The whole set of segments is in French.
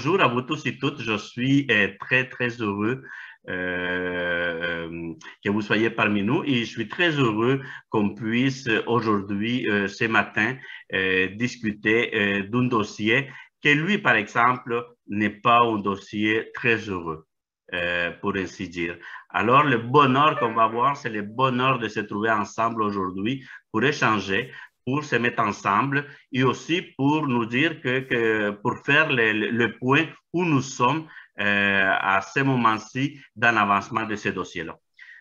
bonjour à vous tous et toutes. Je suis très heureux que vous soyez parmi nous et je suis très heureux qu'on puisse aujourd'hui, ce matin, discuter d'un dossier que lui, par exemple, n'est pas un dossier très heureux, pour ainsi dire. Alors, le bonheur qu'on va avoir, c'est le bonheur de se trouver ensemble aujourd'hui pour échanger, pour se mettre ensemble et aussi pour nous dire pour faire le point où nous sommes à ce moment-ci dans l'avancement de ce dossier-là.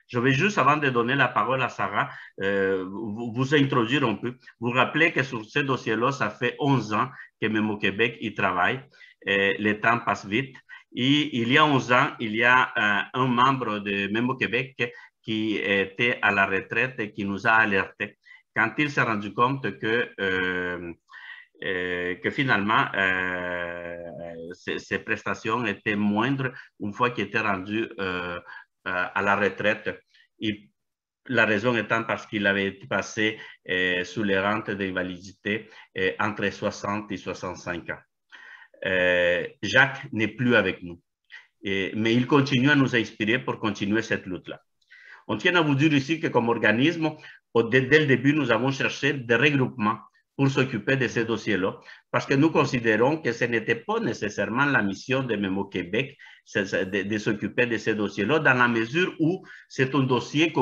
Je vais juste, avant de donner la parole à Sarah, vous introduire un peu. Vous rappelez que sur ce dossier-là, ça fait 11 ans que Memo Québec y travaille. Le temps passe vite. Et il y a 11 ans, il y a un membre de Memo Québec qui était à la retraite et qui nous a alertés quand il s'est rendu compte que finalement, ses prestations étaient moindres une fois qu'il était rendu à la retraite. Et la raison étant parce qu'il avait été passé sous les rentes d'invalidité entre 60 et 65 ans. Jacques n'est plus avec nous, mais il continue à nous inspirer pour continuer cette lutte-là. On tient à vous dire ici que comme organisme, dès le début, nous avons cherché des regroupements pour s'occuper de ces dossiers-là, parce que nous considérons que ce n'était pas nécessairement la mission de Memo Québec de s'occuper de ces dossiers-là, dans la mesure où c'est un dossier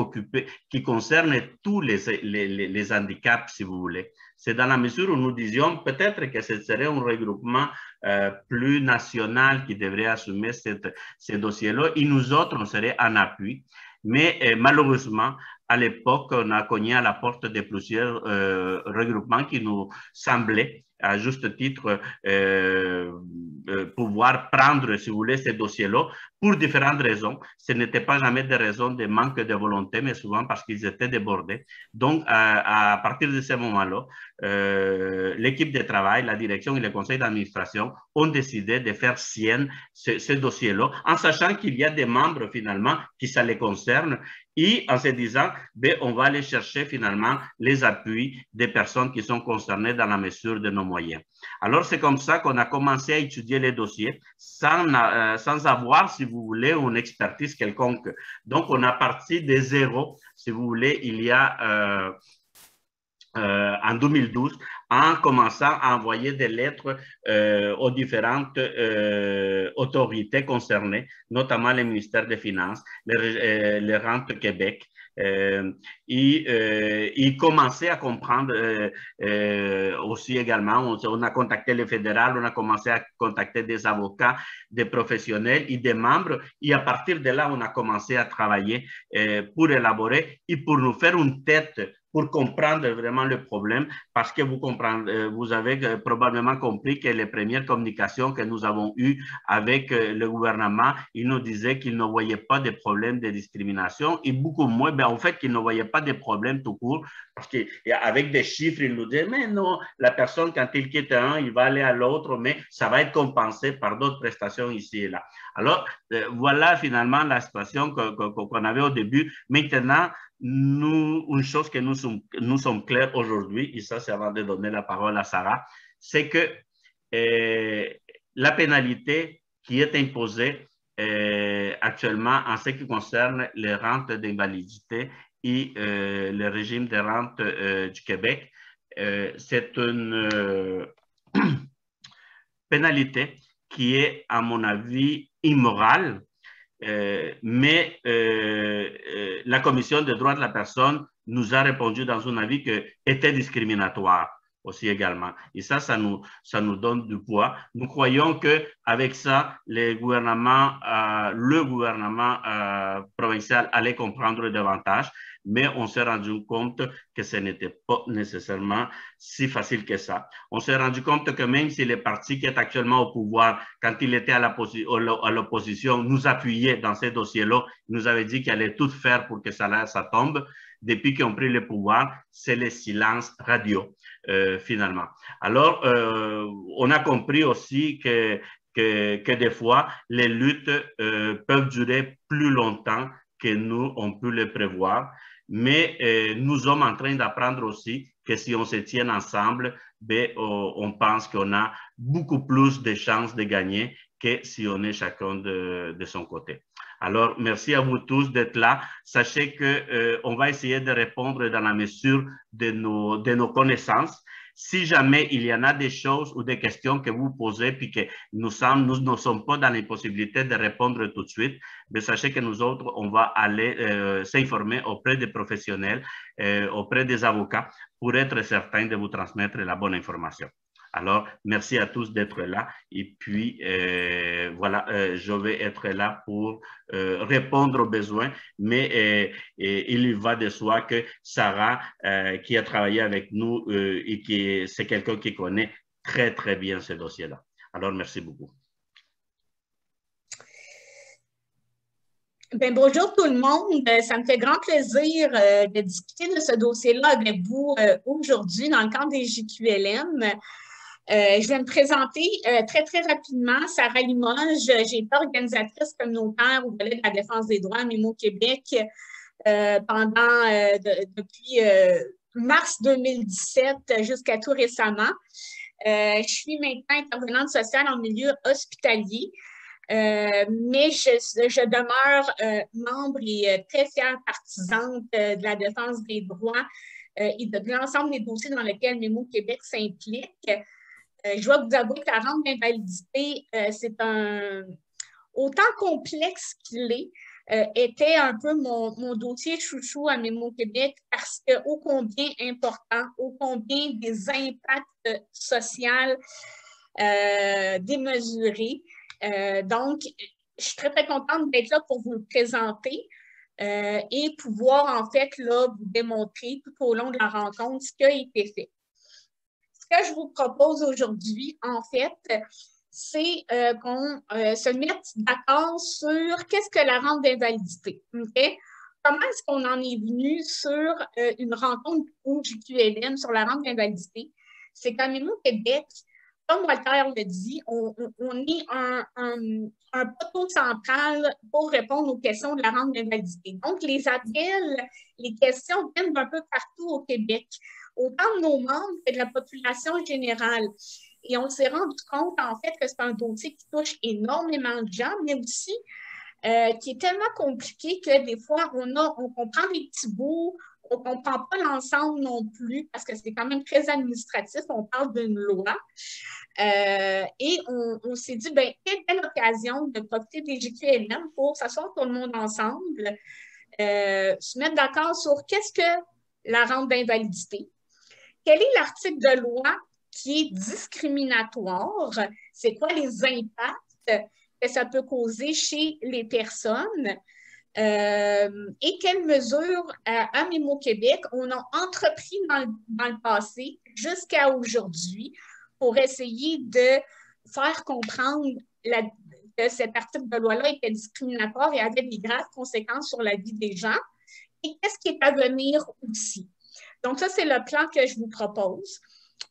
qui concerne tous les handicaps, si vous voulez. C'est dans la mesure où nous disions peut-être que ce serait un regroupement plus national qui devrait assumer ces dossiers-là, et nous autres, on serait en appui. Mais malheureusement, à l'époque, on a cogné à la porte de plusieurs regroupements qui nous semblaient, à juste titre, pouvoir prendre, si vous voulez, ces dossiers-là pour différentes raisons. Ce n'était pas jamais des raisons de manque de volonté, mais souvent parce qu'ils étaient débordés. Donc, à partir de ce moment-là, l'équipe de travail, la direction et le conseil d'administration ont décidé de faire sienne ce dossier-là, en sachant qu'il y a des membres, finalement, qui ça les concerne, et en se disant, ben, on va aller chercher finalement les appuis des personnes qui sont concernées dans la mesure de nos moyens. Alors, c'est comme ça qu'on a commencé à étudier les dossiers sans avoir, si vous voulez, une expertise quelconque. Donc, on a parti de zéro, si vous voulez, il y a en 2012, en commençant à envoyer des lettres aux différentes autorités concernées, notamment le ministère des Finances, les Rentes Québec, et commencer à comprendre aussi également, on a contacté le fédéral, on a commencé à contacter des avocats, des professionnels et des membres, et à partir de là, on a commencé à travailler pour élaborer et pour nous faire une tête pour comprendre vraiment le problème, parce que vous avez probablement compris que les premières communications que nous avons eues avec le gouvernement, ils nous disaient qu'ils ne voyaient pas de problème de discrimination et beaucoup moins, ben, en fait, qu'ils ne voyaient pas de problème tout court, parce qu'avec des chiffres, ils nous disaient, mais non, la personne, quand il quitte un, il va aller à l'autre, mais ça va être compensé par d'autres prestations ici et là. Alors, voilà finalement la situation qu'on avait au début. Maintenant, une chose que nous sommes clairs aujourd'hui, et ça c'est avant de donner la parole à Sarah, c'est que la pénalité qui est imposée actuellement en ce qui concerne les rentes d'invalidité et le régime des rentes du Québec, c'est une pénalité qui est, à mon avis, immorale. Mais la Commission des droits de la personne nous a répondu dans un avis que était discriminatoire aussi également. Et ça nous donne du poids. Nous croyons qu'avec ça, le gouvernement provincial allait comprendre davantage, mais on s'est rendu compte que ce n'était pas nécessairement si facile que ça. On s'est rendu compte que même si le parti qui est actuellement au pouvoir, quand il était à l'opposition, nous appuyait dans ces dossiers-là, nous avait dit qu'il allait tout faire pour que ça tombe. Depuis qu'ils ont pris le pouvoir, c'est le silence radio, finalement. Alors, on a compris aussi que des fois, les luttes peuvent durer plus longtemps que nous, on peut le prévoir. Mais nous sommes en train d'apprendre aussi que si on se tient ensemble, ben, on pense qu'on a beaucoup plus de chances de gagner que si on est chacun de son côté. Alors, merci à vous tous d'être là. Sachez qu'on va essayer de répondre dans la mesure de nos connaissances. Si jamais il y en a des choses ou des questions que vous posez puis que nous ne sommes pas dans les possibilités de répondre tout de suite, mais sachez que nous autres, on va aller s'informer auprès des professionnels, auprès des avocats pour être certain de vous transmettre la bonne information. Alors, merci à tous d'être là. Et puis, voilà, je vais être là pour répondre aux besoins. Mais il y va de soi que Sarah, qui a travaillé avec nous et c'est quelqu'un qui connaît très, très bien ce dossier-là. Alors, merci beaucoup. Bien, bonjour tout le monde. Ça me fait grand plaisir de discuter de ce dossier-là avec vous aujourd'hui dans le cadre des JQLM. Je vais me présenter très, très rapidement. Sarah Limoges, j'ai été organisatrice communautaire au volet de la défense des droits à MÉMO Québec depuis mars 2017 jusqu'à tout récemment. Je suis maintenant intervenante sociale en milieu hospitalier, mais je demeure membre et très fière partisane de la défense des droits et de l'ensemble des dossiers dans lesquels MÉMO Québec s'implique. Je dois vous avouer que la rente d'invalidité, c'est autant complexe qu'il est, était un peu mon dossier chouchou à MÉMO Québec parce que ô combien important, ô combien des impacts sociaux démesurés. Donc, je suis très, très contente d'être là pour vous le présenter et pouvoir, en fait, là, vous démontrer tout au long de la rencontre ce qui a été fait. Ce que je vous propose aujourd'hui, en fait, c'est qu'on se mette d'accord sur qu'est-ce que la rente d'invalidité. Okay? Comment est-ce qu'on en est venu sur une rencontre au JQLM sur la rente d'invalidité? C'est qu'à MÉMO Québec, comme Walter le dit, on est un poteau central pour répondre aux questions de la rente d'invalidité. Donc, les appels, les questions viennent d'un peu partout au Québec, autant de nos membres que de la population générale. Et on s'est rendu compte, en fait, que c'est un dossier qui touche énormément de gens, mais aussi qui est tellement compliqué que des fois, on comprend des petits bouts, on ne comprend pas l'ensemble non plus, parce que c'est quand même très administratif, on parle d'une loi. Et on s'est dit, bien, quelle belle occasion de profiter des JQLM pour s'asseoir tout le monde ensemble, se mettre d'accord sur qu'est-ce que la rente d'invalidité, quel est l'article de loi qui est discriminatoire, c'est quoi les impacts que ça peut causer chez les personnes et quelles mesures à MÉMO Québec on a entrepris dans le passé jusqu'à aujourd'hui pour essayer de faire comprendre que cet article de loi-là était discriminatoire et avait des graves conséquences sur la vie des gens et qu'est-ce qui est à venir aussi. Donc, ça, c'est le plan que je vous propose.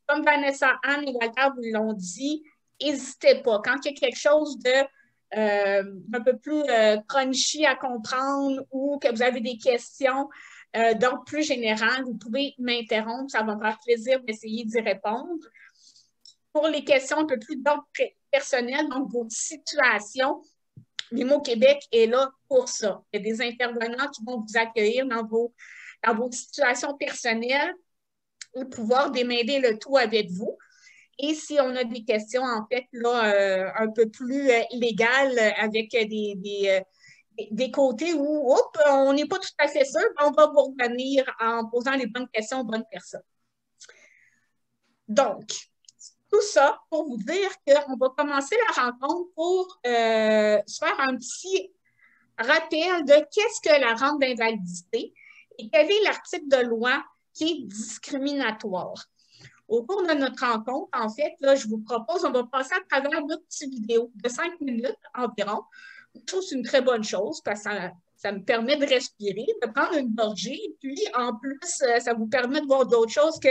Comme Vanessa, Anne et Walter vous l'ont dit, n'hésitez pas. Quand il y a quelque chose un peu plus crunchy à comprendre ou que vous avez des questions d'ordre plus général, vous pouvez m'interrompre. Ça va me faire plaisir d'essayer d'y répondre. Pour les questions un peu plus d'ordre personnel, donc vos situations, MÉMO Québec est là pour ça. Il y a des intervenants qui vont vous accueillir dans vos situations personnelles et pouvoir démêler le tout avec vous. Et si on a des questions, en fait, là, un peu plus légales avec des côtés où on n'est pas tout à fait sûr, on va vous revenir en posant les bonnes questions aux bonnes personnes. Donc, tout ça pour vous dire qu'on va commencer la rencontre pour se faire un petit rappel de qu'est-ce que la rente d'invalidité et quel est l'article de loi qui est discriminatoire. Au cours de notre rencontre, en fait, là, je vous propose, on va passer à travers notre petite vidéo de 5 minutes environ. Je trouve que c'est une très bonne chose parce que ça me permet de respirer, de prendre une gorgée. Puis, en plus, ça vous permet de voir d'autres choses que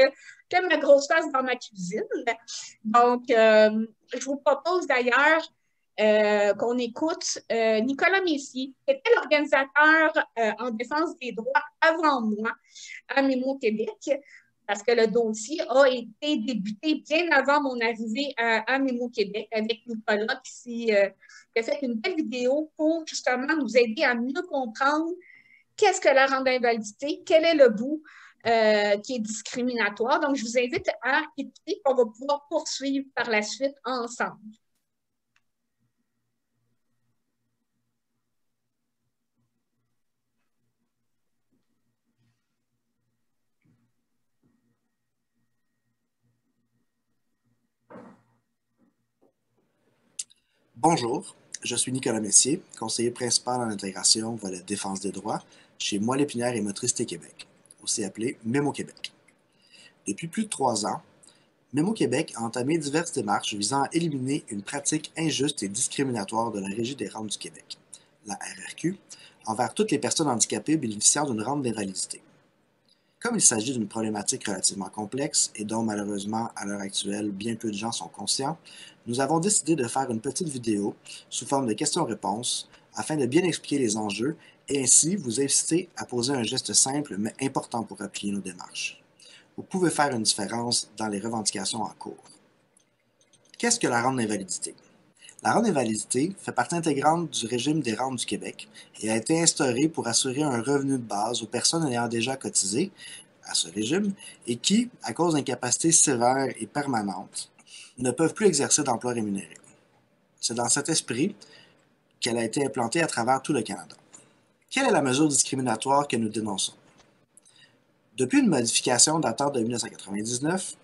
ma grosse face dans ma cuisine. Donc, je vous propose d'ailleurs qu'on écoute Nicolas Messier, qui était l'organisateur en défense des droits avant moi à MÉMO Québec, parce que le dossier a été débuté bien avant mon arrivée à Mémo Québec avec Nicolas qui a fait une belle vidéo pour justement nous aider à mieux comprendre qu'est-ce que la rente d'invalidité, quel est le bout qui est discriminatoire. Donc, je vous invite à écouter, on va pouvoir poursuivre par la suite ensemble. Bonjour, je suis Nicolas Messier, conseiller principal en intégration volet défense des droits chez Moelle Épinière et Motricité Québec, aussi appelé Mémo Québec. Depuis plus de 3 ans, Mémo Québec a entamé diverses démarches visant à éliminer une pratique injuste et discriminatoire de la Régie des rentes du Québec, la RRQ, envers toutes les personnes handicapées bénéficiaires d'une rente d'invalidité. Comme il s'agit d'une problématique relativement complexe et dont malheureusement à l'heure actuelle bien peu de gens sont conscients, nous avons décidé de faire une petite vidéo sous forme de questions-réponses afin de bien expliquer les enjeux et ainsi vous inciter à poser un geste simple mais important pour appuyer nos démarches. Vous pouvez faire une différence dans les revendications en cours. Qu'est-ce que la rente d'invalidité? La rente d'invalidité fait partie intégrante du régime des rentes du Québec et a été instaurée pour assurer un revenu de base aux personnes ayant déjà cotisé à ce régime et qui, à cause d'incapacités sévères et permanentes, ne peuvent plus exercer d'emploi rémunéré. C'est dans cet esprit qu'elle a été implantée à travers tout le Canada. Quelle est la mesure discriminatoire que nous dénonçons? Depuis une modification datant de 1999,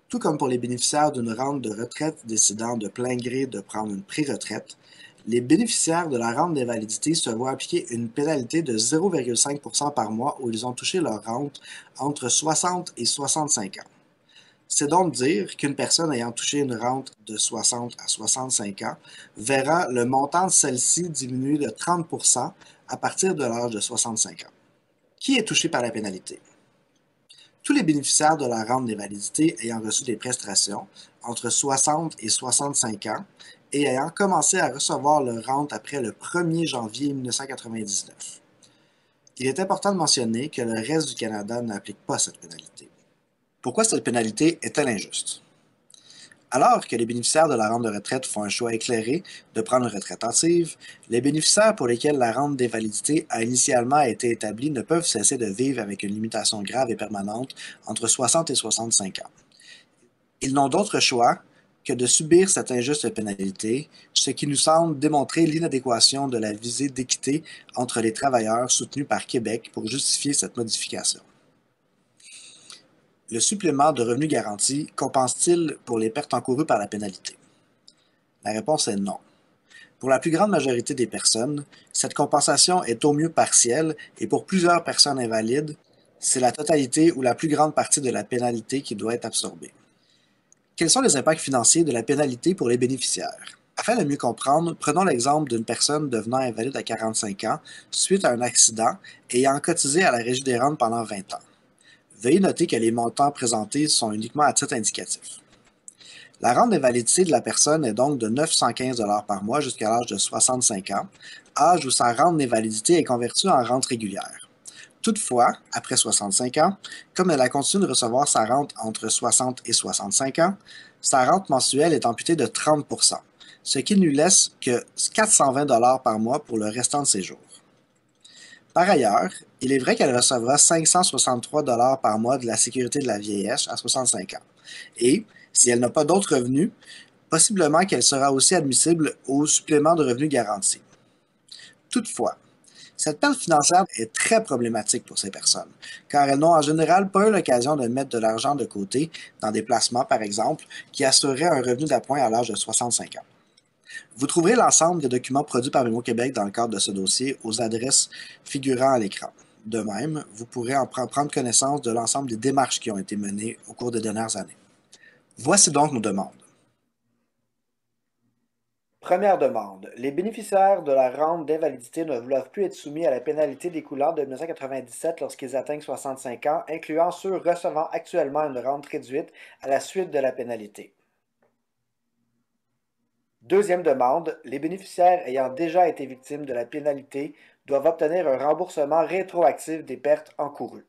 tout comme pour les bénéficiaires d'une rente de retraite décidant de plein gré de prendre une pré-retraite, les bénéficiaires de la rente d'invalidité se voient appliquer une pénalité de 0,5% par mois où ils ont touché leur rente entre 60 et 65 ans. C'est donc dire qu'une personne ayant touché une rente de 60 à 65 ans verra le montant de celle-ci diminuer de 30% à partir de l'âge de 65 ans. Qui est touché par la pénalité? Tous les bénéficiaires de la rente d'invalidité ayant reçu des prestations entre 60 et 65 ans et ayant commencé à recevoir leur rente après le 1er janvier 1999. Il est important de mentionner que le reste du Canada n'applique pas cette pénalité. Pourquoi cette pénalité est-elle injuste? Alors que les bénéficiaires de la rente de retraite font un choix éclairé de prendre une retraite active, les bénéficiaires pour lesquels la rente d'invalidité a initialement été établie ne peuvent cesser de vivre avec une limitation grave et permanente entre 60 et 65 ans. Ils n'ont d'autre choix que de subir cette injuste pénalité, ce qui nous semble démontrer l'inadéquation de la visée d'équité entre les travailleurs soutenue par Québec pour justifier cette modification. Le supplément de revenu garanti compense-t-il pour les pertes encourues par la pénalité? La réponse est non. Pour la plus grande majorité des personnes, cette compensation est au mieux partielle et pour plusieurs personnes invalides, c'est la totalité ou la plus grande partie de la pénalité qui doit être absorbée. Quels sont les impacts financiers de la pénalité pour les bénéficiaires? Afin de mieux comprendre, prenons l'exemple d'une personne devenant invalide à 45 ans suite à un accident et ayant cotisé à la Régie des rentes pendant 20 ans. Veuillez noter que les montants présentés sont uniquement à titre indicatif. La rente d'invalidité de la personne est donc de 915 $ par mois jusqu'à l'âge de 65 ans, âge où sa rente d'invalidité est convertie en rente régulière. Toutefois, après 65 ans, comme elle a continué de recevoir sa rente entre 60 et 65 ans, sa rente mensuelle est amputée de 30%, ce qui ne lui laisse que 420 $ par mois pour le restant de ses jours. Par ailleurs, il est vrai qu'elle recevra 563 $ par mois de la sécurité de la vieillesse à 65 ans. Et, si elle n'a pas d'autres revenus, possiblement qu'elle sera aussi admissible au supplément de revenu garanti. Toutefois, cette perte financière est très problématique pour ces personnes, car elles n'ont en général pas eu l'occasion de mettre de l'argent de côté dans des placements, par exemple, qui assureraient un revenu d'appoint à l'âge de 65 ans. Vous trouverez l'ensemble des documents produits par Mémo Québec dans le cadre de ce dossier aux adresses figurant à l'écran. De même, vous pourrez en prendre connaissance de l'ensemble des démarches qui ont été menées au cours des dernières années. Voici donc nos demandes. Première demande. Les bénéficiaires de la rente d'invalidité ne doivent plus être soumis à la pénalité découlant de 1997 lorsqu'ils atteignent 65 ans, incluant ceux recevant actuellement une rente réduite à la suite de la pénalité. Deuxième demande. Les bénéficiaires ayant déjà été victimes de la pénalité doivent obtenir un remboursement rétroactif des pertes encourues.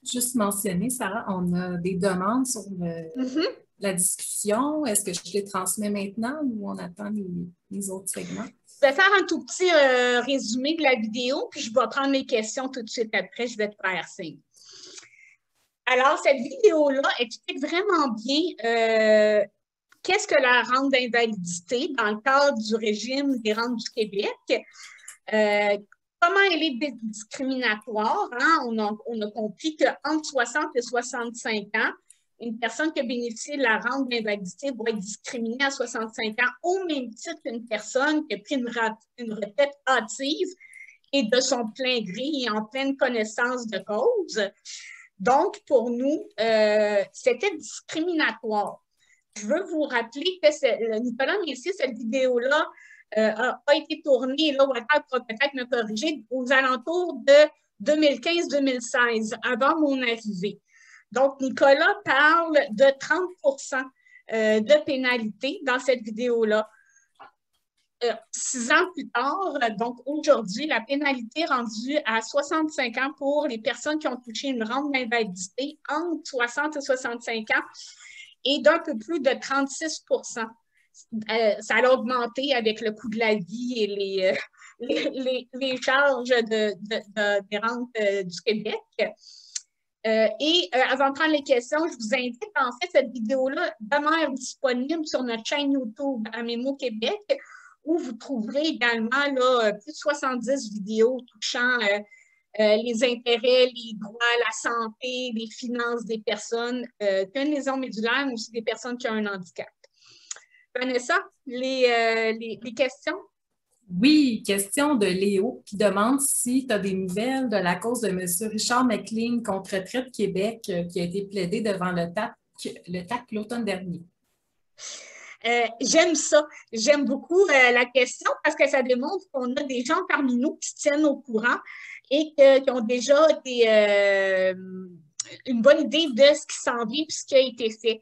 Juste mentionner, Sarah, on a des demandes sur la discussion. Est-ce que je les transmets maintenant ou on attend les autres segments? Je vais faire un tout petit résumé de la vidéo, puis je vais prendre mes questions tout de suite après. Je vais te faire signe. Alors, cette vidéo-là explique vraiment bien qu'est-ce que la rente d'invalidité dans le cadre du régime des rentes du Québec. Comment elle est discriminatoire. Hein? On a compris qu'entre 60 et 65 ans, une personne qui a bénéficié de la rente d'invalidité va être discriminée à 65 ans au même titre qu'une personne qui a pris une retraite hâtive et de son plein gré et en pleine connaissance de cause. Donc, pour nous, c'était discriminatoire. Je veux vous rappeler que Nicolas Messier, cette vidéo-là, a été tournée, là, Walter pourra peut-être me corriger, aux alentours de 2015-2016, avant mon arrivée. Donc, Nicolas parle de 30% de pénalité dans cette vidéo-là. 6 ans plus tard, donc aujourd'hui, la pénalité est rendue à 65 ans pour les personnes qui ont touché une rente d'invalidité entre 60 et 65 ans et d'un peu plus de 36%. Ça a augmenté avec le coût de la vie et les charges des rentes du Québec. Avant de prendre les questions, je vous invite, en fait, cette vidéo-là demeure disponible sur notre chaîne YouTube à Mémo Québec, où vous trouverez également là, plus de 70 vidéos touchant les intérêts, les droits, la santé, les finances des personnes qui ont une lésion médulaire, mais aussi des personnes qui ont un handicap. Vanessa, les questions? Oui, question de Léo qui demande si tu as des nouvelles de la cause de M. Richard McLean contre Retraite Québec qui a été plaidé devant le TAC l'automne dernier. J'aime ça. J'aime beaucoup la question parce que ça démontre qu'on a des gens parmi nous qui se tiennent au courant et qui ont déjà une bonne idée de ce qui s'en vient et ce qui a été fait.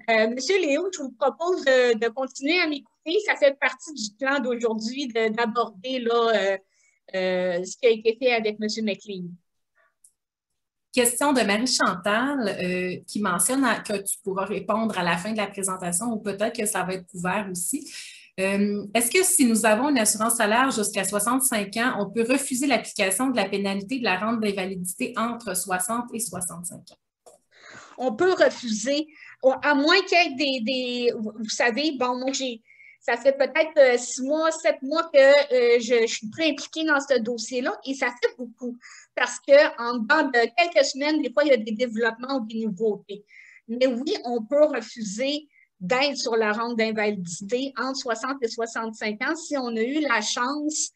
Monsieur Léo, je vous propose de continuer à m'écouter. Ça fait partie du plan d'aujourd'hui d'aborder ce qui a été fait avec M. McLean. Question de Marie-Chantal qui mentionne que tu pourras répondre à la fin de la présentation ou peut-être que ça va être couvert aussi. Est-ce que si nous avons une assurance salaire jusqu'à 65 ans, on peut refuser l'application de la pénalité de la rente d'invalidité entre 60 et 65 ans? On peut refuser, à moins qu'il y ait des vous savez, bon, moi, ça fait peut-être 6 mois, 7 mois que je suis très impliquée dans ce dossier-là et ça fait beaucoup parce qu'en dedans de quelques semaines, des fois, il y a des développements ou des nouveautés. Mais oui, on peut refuser d'être sur la rente d'invalidité entre 60 et 65 ans si on a eu la chance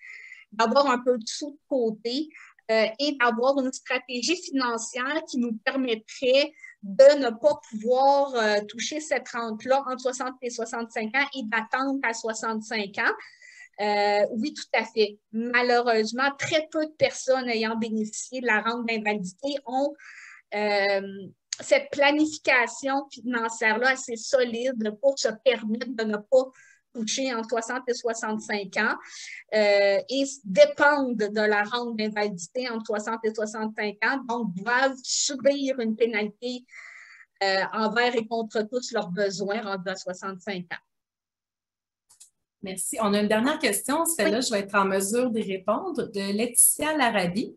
d'avoir un peu de sous de côté et d'avoir une stratégie financière qui nous permettrait de ne pas pouvoir toucher cette rente-là entre 60 et 65 ans et d'attendre à 65 ans. Oui, tout à fait. Malheureusement, très peu de personnes ayant bénéficié de la rente d'invalidité ont cette planification financière-là assez solide pour se permettre de ne pas toucher entre 60 et 65 ans et dépendent de la rente d'invalidité entre 60 et 65 ans, donc doivent subir une pénalité envers et contre tous leurs besoins rendus à 65 ans. Merci. On a une dernière question. Celle-là, je vais être en mesure d'y répondre, de Laetitia Larabie,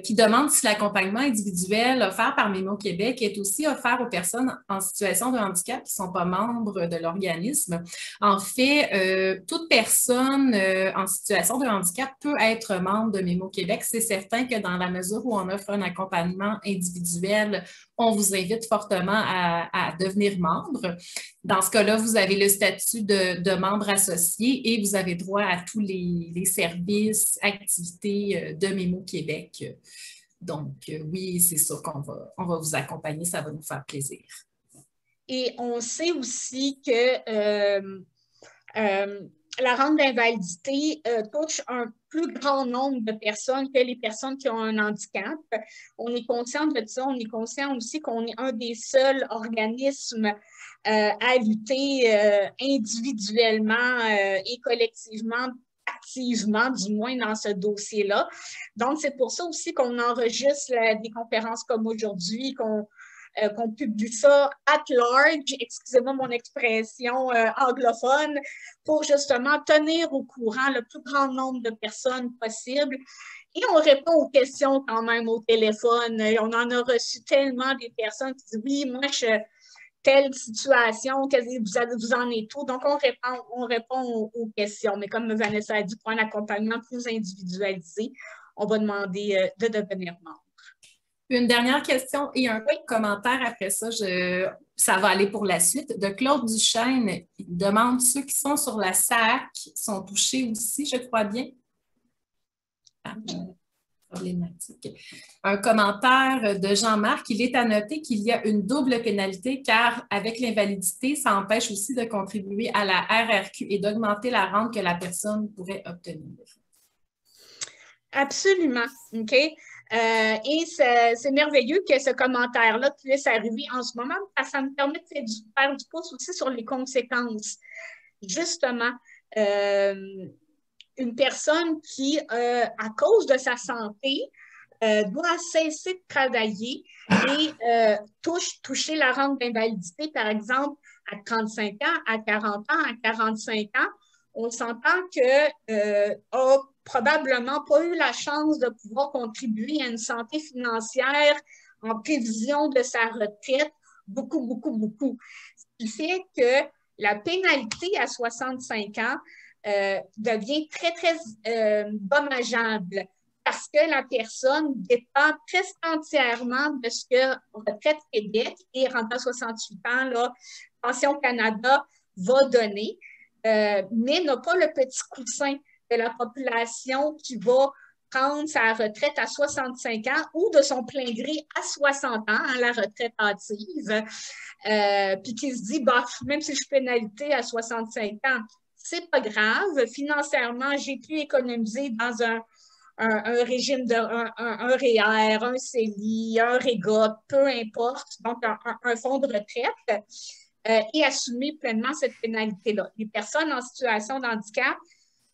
qui demande si l'accompagnement individuel offert par Mémo Québec est aussi offert aux personnes en situation de handicap qui ne sont pas membres de l'organisme. En fait, toute personne en situation de handicap peut être membre de Mémo Québec. C'est certain que dans la mesure où on offre un accompagnement individuel, on vous invite fortement à devenir membre. Dans ce cas-là, vous avez le statut de membre associé et vous avez droit à tous les services, activités de Mémo Québec. Donc, oui, c'est sûr qu'on va vous accompagner, ça va nous faire plaisir. Et on sait aussi que la rente d'invalidité touche un plus grand nombre de personnes que les personnes qui ont un handicap. On est conscient de ça. On est conscient aussi qu'on est un des seuls organismes à lutter individuellement et collectivement activement, du moins dans ce dossier-là. Donc, c'est pour ça aussi qu'on enregistre des conférences comme aujourd'hui, qu'on publie ça at large, excusez-moi mon expression anglophone, pour justement tenir au courant le plus grand nombre de personnes possible. Et on répond aux questions quand même au téléphone. Et on en a reçu tellement des personnes qui disent « Oui, moi, telle situation, vous en êtes où? » Donc, on répond aux questions. Mais comme Vanessa a dit, pour un accompagnement plus individualisé, on va demander de devenir membre. Une dernière question et un commentaire après ça. Ça va aller pour la suite. De Claude Duchesne, il demande ceux qui sont sur la SAAC sont touchés aussi, je crois bien. Problématique. Un commentaire de Jean-Marc. Il est à noter qu'il y a une double pénalité car avec l'invalidité, ça empêche aussi de contribuer à la RRQ et d'augmenter la rente que la personne pourrait obtenir. Absolument. OK? Et c'est merveilleux que ce commentaire-là puisse arriver en ce moment parce que ça me permet de faire du pouce aussi sur les conséquences. Justement, une personne qui, à cause de sa santé, doit cesser de travailler et toucher la rente d'invalidité, par exemple, à 35 ans, à 40 ans, à 45 ans, on s'entend que a probablement pas eu la chance de pouvoir contribuer à une santé financière en prévision de sa retraite, beaucoup, beaucoup, beaucoup. Ce qui fait que la pénalité à 65 ans devient très, très dommageable parce que la personne dépend presque entièrement de ce que Retraite Québec et Rentrant 68 ans, là, Pension Canada va donner, mais n'a pas le petit coussin de la population qui va prendre sa retraite à 65 ans ou de son plein gré à 60 ans, hein, la retraite hâtive, puis qui se dit, bah, même si je suis pénalité à 65 ans, c'est pas grave. Financièrement, j'ai pu économiser dans un régime un REER, un CELI, un REGA, peu importe, donc un fonds de retraite, et assumer pleinement cette pénalité-là. Les personnes en situation de handicap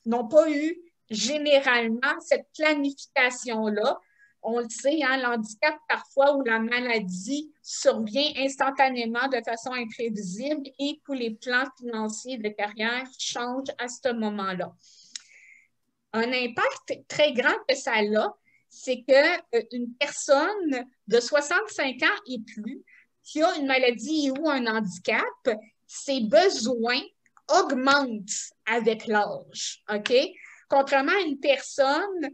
n'ont pas eu généralement cette planification-là. On le sait, hein, l'handicap parfois ou la maladie survient instantanément de façon imprévisible et tous les plans financiers de carrière changent à ce moment-là. Un impact très grand que ça a, c'est qu'une personne de 65 ans et plus qui a une maladie ou un handicap, ses besoins augmentent avec l'âge, OK? Contrairement à une personne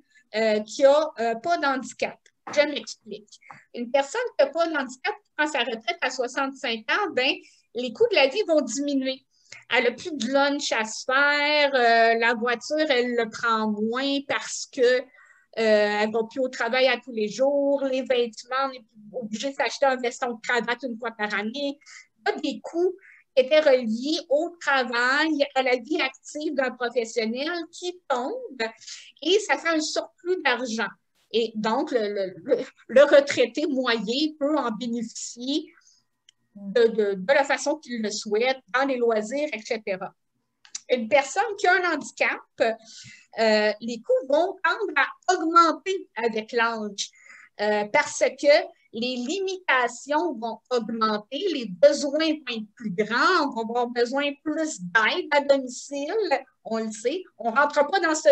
qui n'a pas d'handicap. Je m'explique. Une personne qui n'a pas d'handicap qui prend sa retraite à 65 ans, ben, les coûts de la vie vont diminuer. Elle n'a plus de lunch à se faire, la voiture, elle le prend moins parce que elle ne va plus au travail à tous les jours, les vêtements, on est obligé de s'acheter un veston de cravate une fois par année. Il y a des coûts qui étaient reliés au travail, à la vie active d'un professionnel qui tombent et ça fait un surplus d'argent. Et donc, le retraité moyen peut en bénéficier de la façon qu'il le souhaite, dans les loisirs, etc. Une personne qui a un handicap, les coûts vont tendre à augmenter avec l'âge parce que les limitations vont augmenter, les besoins vont être plus grands, on va avoir besoin plus d'aide à domicile, on le sait. On ne rentre pas dans ce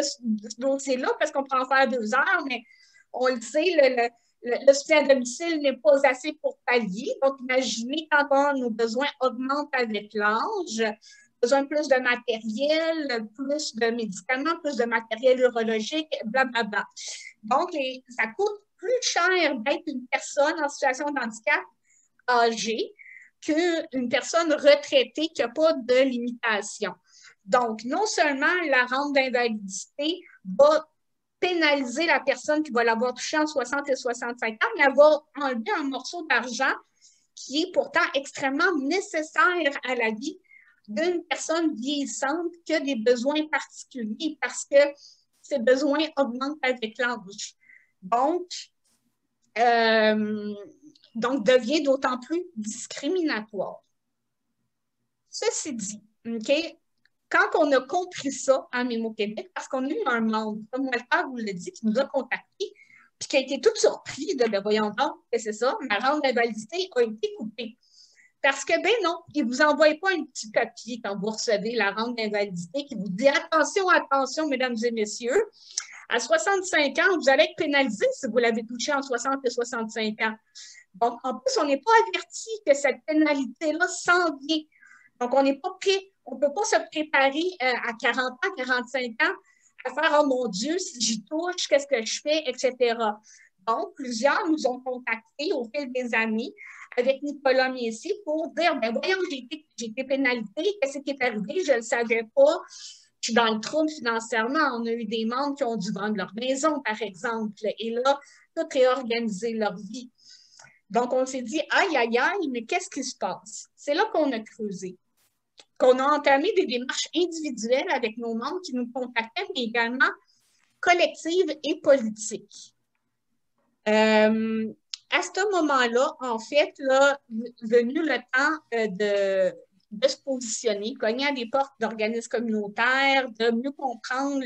dossier-là parce qu'on peut en faire 2 heures, mais on le sait, le soutien à domicile n'est pas assez pour pallier. Donc, imaginez quand nos besoins augmentent avec l'âge, besoin plus de matériel, plus de médicaments, plus de matériel urologique, blablabla. Donc, ça coûte plus cher d'être une personne en situation de handicap âgée qu'une personne retraitée qui n'a pas de limitation. Donc, non seulement la rente d'invalidité va pénaliser la personne qui va l'avoir touchée en 60 et 65 ans, mais elle va enlever un morceau d'argent qui est pourtant extrêmement nécessaire à la vie d'une personne vieillissante qui a des besoins particuliers parce que ses besoins augmentent avec l'âge. Donc, devient d'autant plus discriminatoire. Ceci dit, OK, quand on a compris ça en Mémo Québec, parce qu'on a eu un membre, comme Walter vous l'a dit, qui nous a contactés, puis qui a été tout surpris de, ben voyons donc, que c'est ça, ma rente d'invalidité a été coupée. Parce que, ben non, ils ne vous envoient pas un petit papier quand vous recevez la rente d'invalidité qui vous dit attention, attention, mesdames et messieurs, à 65 ans, vous allez être pénalisé si vous l'avez touché en 60 et 65 ans. Donc, en plus, on n'est pas averti que cette pénalité-là s'en vient. Donc, on n'est pas prêt. On ne peut pas se préparer à 40 ans, 45 ans à faire « Oh mon Dieu, si j'y touche, qu'est-ce que je fais? » etc. Donc, plusieurs nous ont contactés au fil des années avec Nicolas Messier pour dire « Ben voyons, j'ai été pénalisé, qu'est-ce qui est arrivé? Je ne le savais pas. Je suis dans le trouble financièrement. » On a eu des membres qui ont dû vendre leur maison, par exemple. Et là, tout réorganiser leur vie. Donc, on s'est dit « Aïe, aïe, aïe, mais qu'est-ce qui se passe? » C'est là qu'on a creusé, qu'on a entamé des démarches individuelles avec nos membres qui nous contactaient, mais également collectives et politiques. À ce moment-là, en fait, là, venu le temps de se positionner, cogner à des portes d'organismes communautaires, de mieux comprendre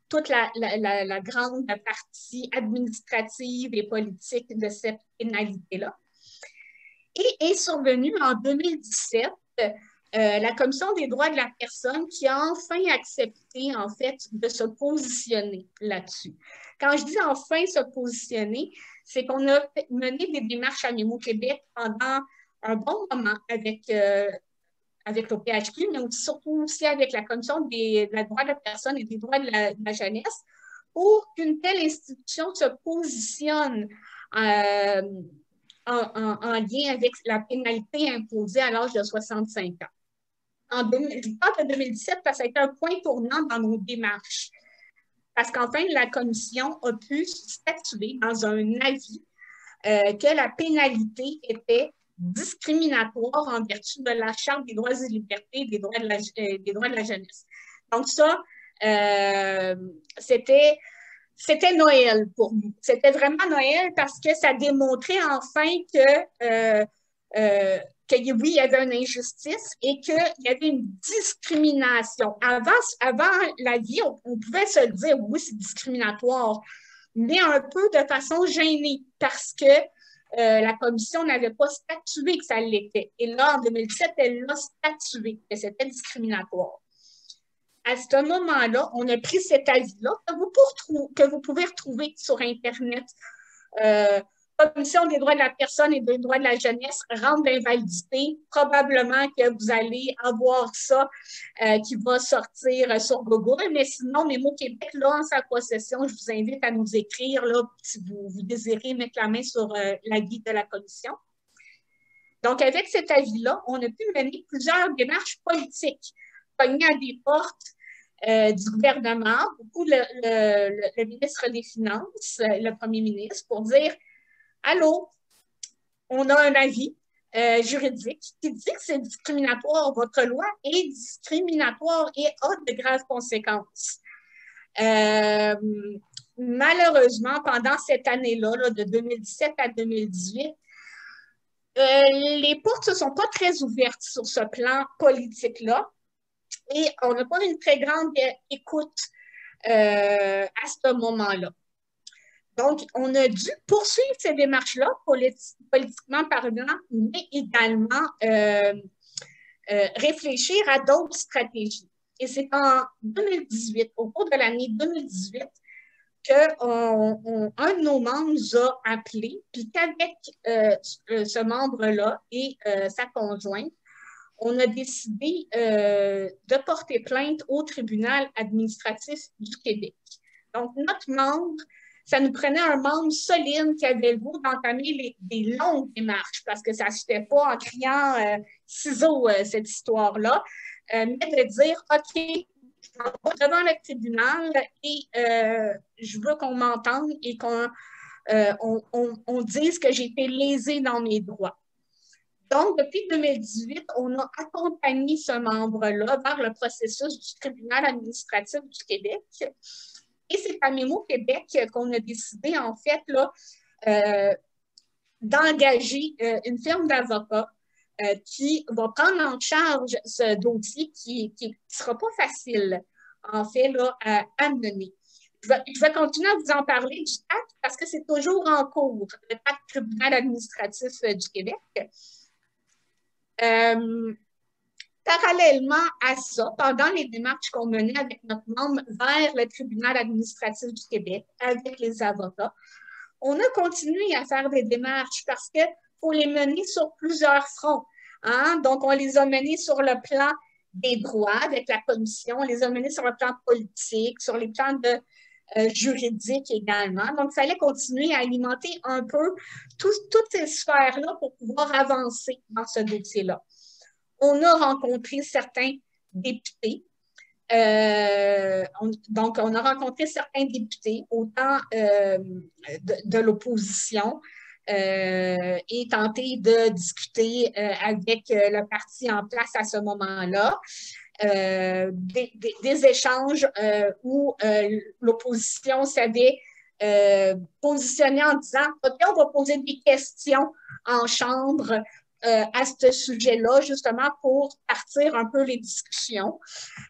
toute la grande partie administrative et politique de cette pénalité-là. Et est survenue en 2017 la Commission des droits de la personne qui a enfin accepté, en fait, de se positionner là-dessus. Quand je dis enfin se positionner, c'est qu'on a mené des démarches à Mémo Québec pendant un bon moment avec l'OPHQ, mais surtout aussi avec la Commission des droits de la personne et des droits de la jeunesse, pour qu'une telle institution se positionne en lien avec la pénalité imposée à l'âge de 65 ans. Je parle de 2017 parce que ça a été un point tournant dans nos démarches. Parce qu'enfin, la commission a pu statuer dans un avis que la pénalité était discriminatoire en vertu de la Charte des droits et libertés et des droits de la jeunesse. Donc ça, c'était Noël pour nous. C'était vraiment Noël parce que ça démontrait enfin que oui, il y avait une injustice et qu'il y avait une discrimination. Avant la vie, on pouvait se le dire, oui, c'est discriminatoire, mais un peu de façon gênée parce que la commission n'avait pas statué que ça l'était. Et là, en 2017, elle l'a statué que c'était discriminatoire. À ce moment-là, on a pris cet avis-là que vous pouvez retrouver sur Internet. Commission des droits de la personne et des droits de la jeunesse, rente d'invalidité. Probablement que vous allez avoir ça qui va sortir sur Google, mais sinon, Mémo Québec, là, en sa possession, je vous invite à nous écrire là, si vous désirez mettre la main sur l'avis de la commission. Donc, avec cet avis-là, on a pu mener plusieurs démarches politiques, cogner à des portes du gouvernement, beaucoup le ministre des Finances, le premier ministre, pour dire « Allô, on a un avis juridique qui dit que c'est discriminatoire. Votre loi est discriminatoire et a de graves conséquences. » Malheureusement, pendant cette année-là, là, de 2017 à 2018, les portes ne se sont pas très ouvertes sur ce plan politique-là et on n'a pas une très grande écoute à ce moment-là. Donc, on a dû poursuivre ces démarches-là, politiquement parlant, mais également réfléchir à d'autres stratégies. Et c'est en 2018, au cours de l'année 2018, qu'un de nos membres nous a appelés, puis qu'avec ce membre-là et sa conjointe, on a décidé de porter plainte au tribunal administratif du Québec. Donc, notre membre, ça nous prenait un membre solide qui avait le goût d'entamer des longues démarches parce que ça ne se fait pas en criant ciseaux, cette histoire-là, mais de dire, OK, je vais devant le tribunal et je veux qu'on m'entende et qu'on dise que j'ai été lésée dans mes droits. Donc, depuis 2018, on a accompagné ce membre-là vers le processus du tribunal administratif du Québec. Et c'est à Mémo Québec qu'on a décidé, en fait, d'engager une firme d'avocats qui va prendre en charge ce dossier qui ne sera pas facile, en fait, là, à mener. Je vais continuer à vous en parler du TAC parce que c'est toujours en cours, le TAC Tribunal administratif du Québec. Parallèlement à ça, pendant les démarches qu'on menait avec notre membre vers le Tribunal administratif du Québec, avec les avocats, on a continué à faire des démarches parce qu'il faut les mener sur plusieurs fronts. Hein? Donc, on les a menés sur le plan des droits avec la commission, on les a menés sur le plan politique, sur les plans juridiques également. Donc, il fallait continuer à alimenter un peu toutes ces sphères-là pour pouvoir avancer dans ce dossier-là. On a rencontré certains députés. Donc, on a rencontré certains députés, autant de l'opposition, et tenté de discuter avec le parti en place à ce moment-là. Des échanges où l'opposition s'avait positionnée en disant « OK, on va poser des questions en chambre à ce sujet-là, justement pour partir un peu les discussions. »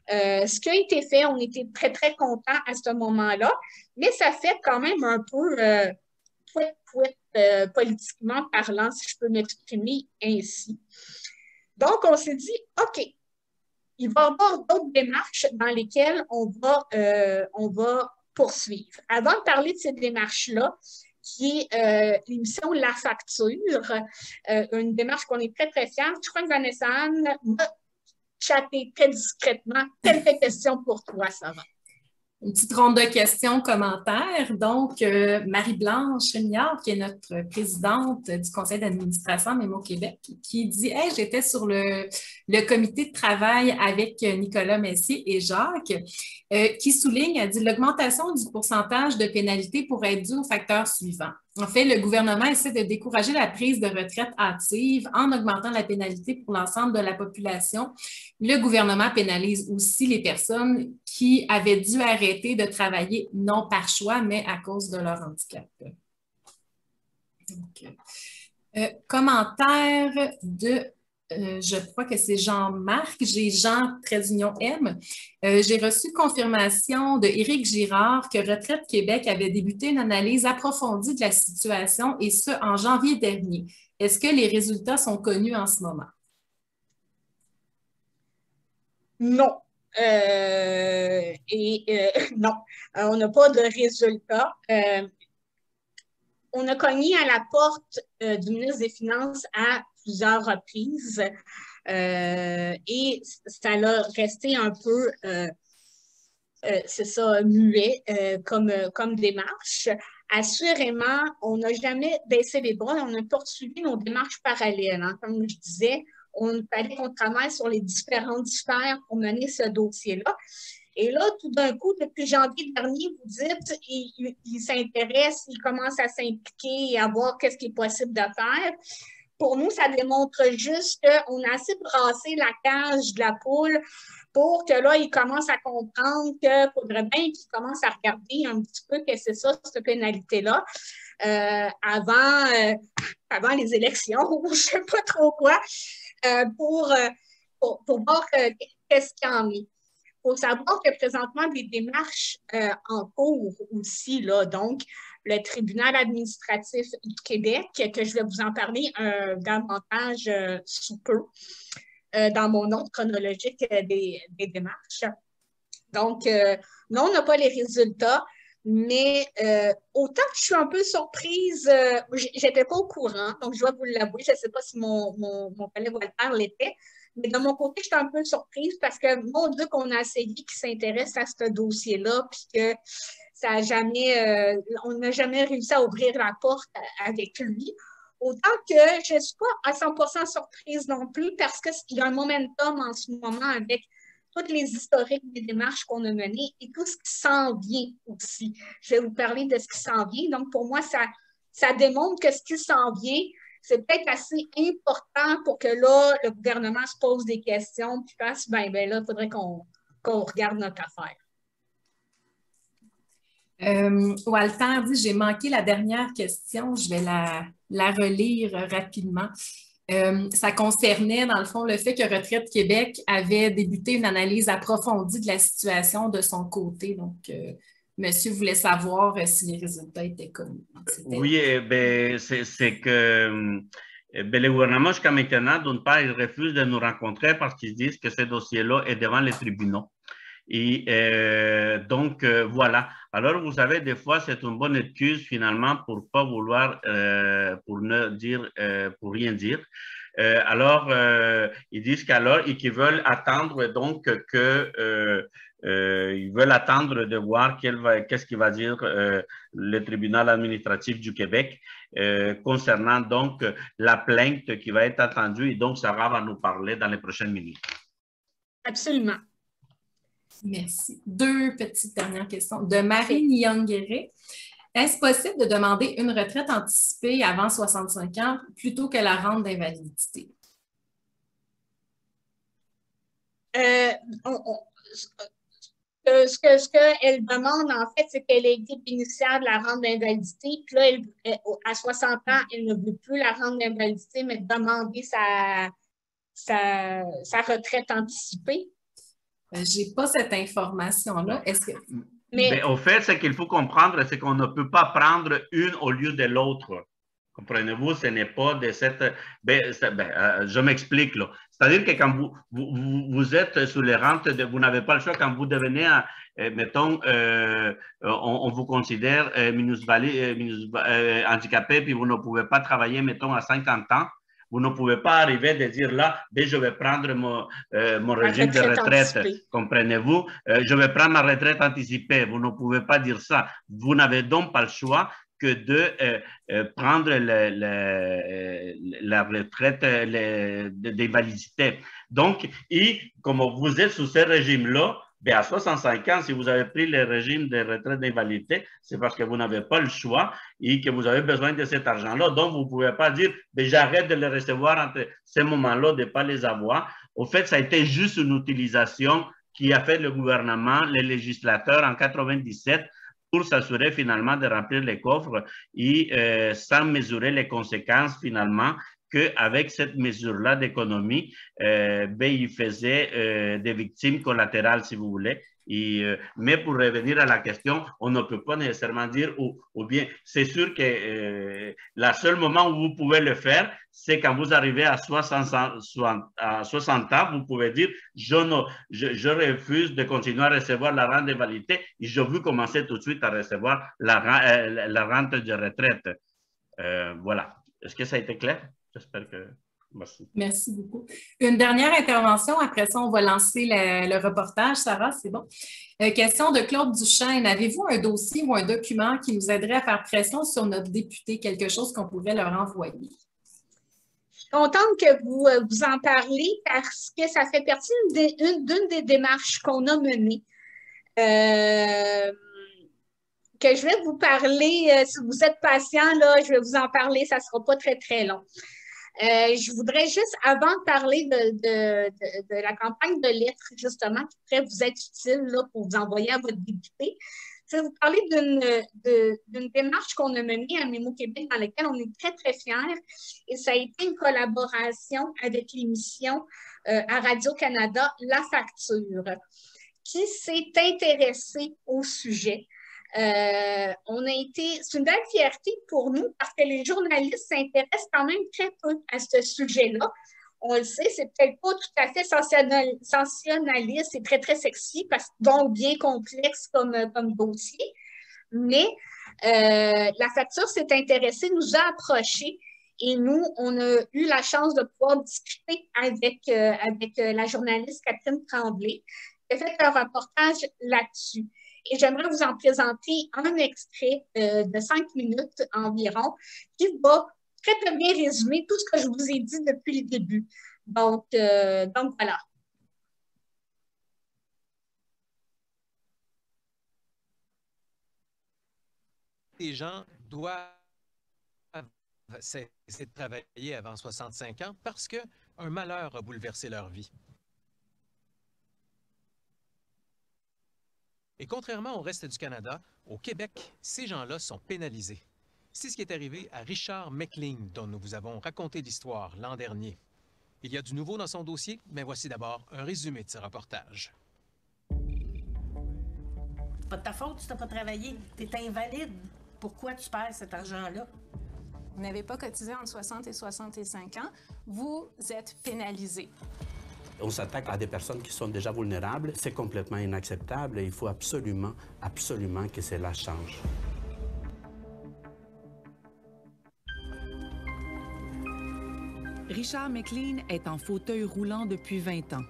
Ce qui a été fait, on était très, très contents à ce moment-là, mais ça fait quand même un peu politiquement parlant, si je peux m'exprimer ainsi. Donc, on s'est dit, OK, il va y avoir d'autres démarches dans lesquelles on va poursuivre. Avant de parler de ces démarches-là, qui est l'émission La Facture, une démarche qu'on est très, très fiers. Je crois que Vanessa Anne m'a chatté très discrètement. Quelques questions pour toi, ça va. Une petite ronde de questions, commentaires. Donc, Marie-Blanche Mignard, qui est notre présidente du conseil d'administration Mémo Québec, qui dit « Hey, j'étais sur le comité de travail avec Nicolas Messier et Jacques, qui souligne, elle dit « L'augmentation du pourcentage de pénalité pourrait être due aux facteurs suivants. En fait, le gouvernement essaie de décourager la prise de retraite hâtive en augmentant la pénalité pour l'ensemble de la population. Le gouvernement pénalise aussi les personnes qui avaient dû arrêter de travailler non par choix, mais à cause de leur handicap. » Donc, commentaire de, je crois que c'est Jean-Marc, j'ai Jean-M. J'ai reçu confirmation de Éric Girard que Retraite Québec avait débuté une analyse approfondie de la situation et ce, en janvier dernier. Est-ce que les résultats sont connus en ce moment? Non. Non, on n'a pas de résultats. On a cogné à la porte du ministre des Finances à plusieurs reprises et ça a resté un peu, c'est ça, muet comme démarche. Assurément, on n'a jamais baissé les bras, on a poursuivi nos démarches parallèles. Hein. Comme je disais, on fallait qu'on travaille sur les différentes sphères pour mener ce dossier-là. Et là, tout d'un coup, depuis janvier dernier, vous dites, il s'intéresse, il commence à s'impliquer et à voir qu'est-ce qui est possible de faire. Pour nous, ça démontre juste qu'on a assez brassé la cage de la poule pour que là, il commence à comprendre qu'il faudrait bien qu'il commence à regarder un petit peu qu'est-ce que c'est ça, cette pénalité-là, avant les élections ou je ne sais pas trop quoi, pour voir qu'est-ce qu'il y en est. Il faut savoir que présentement, des démarches en cours aussi, là, donc le tribunal administratif du Québec, que je vais vous en parler davantage sous peu, dans mon ordre chronologique des démarches. Donc, non, on n'a pas les résultats, mais autant que je suis un peu surprise, je n'étais pas au courant, donc je dois vous l'avouer, je ne sais pas si mon collègue Walter l'était, mais de mon côté, j'étais un peu surprise parce que, mon Dieu, qu'on a essayé qu'il s'intéresse à ce dossier-là, puis que ça a jamais, on n'a jamais réussi à ouvrir la porte avec lui. Autant que je ne suis pas à 100% surprise non plus parce qu'il y a un momentum en ce moment avec toutes les historiques des démarches qu'on a menées et tout ce qui s'en vient aussi. Je vais vous parler de ce qui s'en vient. Donc, pour moi, ça démontre que ce qui s'en vient, c'est peut-être assez important pour que là, le gouvernement se pose des questions puis fasse, ben là, il faudrait qu'on regarde notre affaire. Walter dit, j'ai manqué la dernière question, je vais la relire rapidement. Ça concernait, dans le fond, le fait que Retraite Québec avait débuté une analyse approfondie de la situation de son côté. Donc, monsieur voulait savoir si les résultats étaient connus. Oui, ben, c'est que ben, le gouvernement, jusqu'à maintenant, d'une part, ils refusent de nous rencontrer parce qu'ils disent que ce dossier-là est devant les tribunaux. Et donc, voilà. Alors, vous savez, des fois, c'est une bonne excuse finalement pour pas vouloir, pour ne dire, pour rien dire. Alors, ils disent qu'alors, et qu'ils veulent attendre donc ils veulent attendre de voir qu'est-ce qu'il va dire le tribunal administratif du Québec concernant donc la plainte qui va être attendue. Et donc, Sarah va nous parler dans les prochaines minutes. Absolument. Merci. Deux petites dernières questions. De Marie Nyangere. Est-ce possible de demander une retraite anticipée avant 65 ans plutôt que la rente d'invalidité? Ce qu'elle demande, en fait, c'est qu'elle a été bénéficiaire de la rente d'invalidité. Puis là, à 60 ans, elle ne veut plus la rente d'invalidité, mais demander sa retraite anticipée. Je n'ai pas cette information-là. Est-ce que... Mais au fait, ce qu'il faut comprendre, c'est qu'on ne peut pas prendre une au lieu de l'autre. Comprenez-vous, ce n'est pas de cette... je m'explique là. C'est-à-dire que quand vous êtes sous les rentes, vous n'avez pas le choix. Quand vous devenez, mettons, on vous considère handicapé, puis vous ne pouvez pas travailler, mettons, à 50 ans. Vous ne pouvez pas arriver de dire là, je vais prendre mon régime de retraite. Comprenez-vous? Je vais prendre ma retraite anticipée. Vous ne pouvez pas dire ça. Vous n'avez donc pas le choix que de prendre la retraite d'invalidité. Donc, et comme vous êtes sous ce régime-là, bien, à 65 ans, si vous avez pris le régime de retraite d'invalidité, c'est parce que vous n'avez pas le choix et que vous avez besoin de cet argent-là. Donc, vous ne pouvez pas dire, j'arrête de les recevoir entre ces moments-là, de ne pas les avoir. Au fait, ça a été juste une utilisation qui a fait le gouvernement, les législateurs en 97 pour s'assurer finalement de remplir les coffres et sans mesurer les conséquences finalement qu'avec cette mesure-là d'économie, il faisait des victimes collatérales, si vous voulez. Mais pour revenir à la question, on ne peut pas nécessairement dire, ou bien, c'est sûr que le seul moment où vous pouvez le faire, c'est quand vous arrivez à 60 ans, vous pouvez dire, je refuse de continuer à recevoir la rente d'invalidité et je veux commencer tout de suite à recevoir la rente de retraite. Voilà. Est-ce que ça a été clair? J'espère que... Merci. Merci beaucoup. Une dernière intervention. Après ça, on va lancer le reportage. Sarah, c'est bon. Question de Claude Duchesne. Avez-vous un dossier ou un document qui nous aiderait à faire pression sur notre député, quelque chose qu'on pourrait leur envoyer? Je suis contente que vous en parlez parce que ça fait partie d'une des démarches qu'on a menées. Que je vais vous parler, si vous êtes patient, là, je vais vous en parler, ça ne sera pas très, très long. Je voudrais juste, avant de parler de la campagne de lettres, justement, qui pourrait vous être utile là, pour vous envoyer à votre député, je vais vous parler d'une démarche qu'on a menée à Mémo Québec, dans laquelle on est très, très fiers. Et ça a été une collaboration avec l'émission à Radio-Canada, La Facture, qui s'est intéressée au sujet. C'est une belle fierté pour nous parce que les journalistes s'intéressent quand même très peu à ce sujet-là. On le sait, c'est peut-être pas tout à fait sensationnaliste et très, très sexy, donc bien complexe comme dossier. Mais la facture s'est intéressée, nous a approchés et nous, on a eu la chance de pouvoir discuter avec la journaliste Catherine Tremblay qui a fait un reportage là-dessus. Et j'aimerais vous en présenter un extrait de 5 minutes environ qui va très, très bien résumer tout ce que je vous ai dit depuis le début. Donc voilà. Les gens doivent cesser de travailler avant 65 ans parce qu'un malheur a bouleversé leur vie. Et contrairement au reste du Canada, au Québec, ces gens-là sont pénalisés. C'est ce qui est arrivé à Richard McLean, dont nous vous avons raconté l'histoire l'an dernier. Il y a du nouveau dans son dossier, mais voici d'abord un résumé de ce reportage. C'est pas de ta faute si tu n'as pas travaillé. Tu es invalide. Pourquoi tu perds cet argent-là? Vous n'avez pas cotisé entre 60 et 65 ans, vous êtes pénalisé. On s'attaque à des personnes qui sont déjà vulnérables. C'est complètement inacceptable et il faut absolument, absolument que cela change. Richard McLean est en fauteuil roulant depuis 20 ans.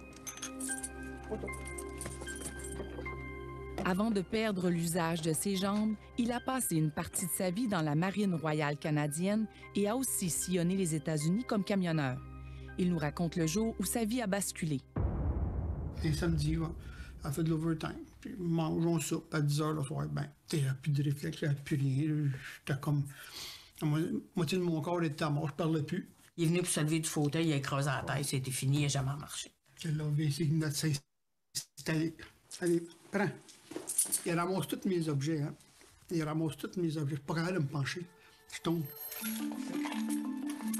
Avant de perdre l'usage de ses jambes, il a passé une partie de sa vie dans la Marine royale canadienne et a aussi sillonné les États-Unis comme camionneur. Il nous raconte le jour où sa vie a basculé. Un samedi, elle fait de l'overtime. Puis mangeons ça, à 10 h le soir. Ben, t'as plus de réflexe, plus rien. J'étais comme. La moitié de mon corps était mort, je parlais plus. Il est venu pour se lever du fauteuil, il a écrasé la tête, c'était fini, il n'a jamais marché. Il a essayé de s'installer. Allez, prends. Il ramasse tous mes objets. Hein. Il ramasse tous mes objets. Je suis pas capable de me pencher. Je tombe.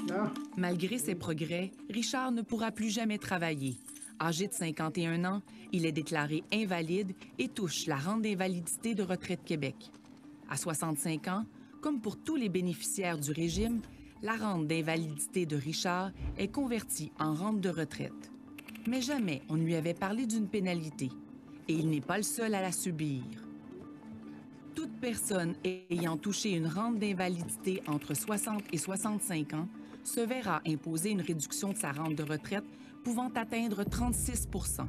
Là. Malgré ses progrès, Richard ne pourra plus jamais travailler. Âgé de 51 ans, il est déclaré invalide et touche la rente d'invalidité de Retraite Québec. À 65 ans, comme pour tous les bénéficiaires du régime, la rente d'invalidité de Richard est convertie en rente de retraite. Mais jamais on ne lui avait parlé d'une pénalité. Et il n'est pas le seul à la subir. Toute personne ayant touché une rente d'invalidité entre 60 et 65 ans se verra imposer une réduction de sa rente de retraite pouvant atteindre 36 %.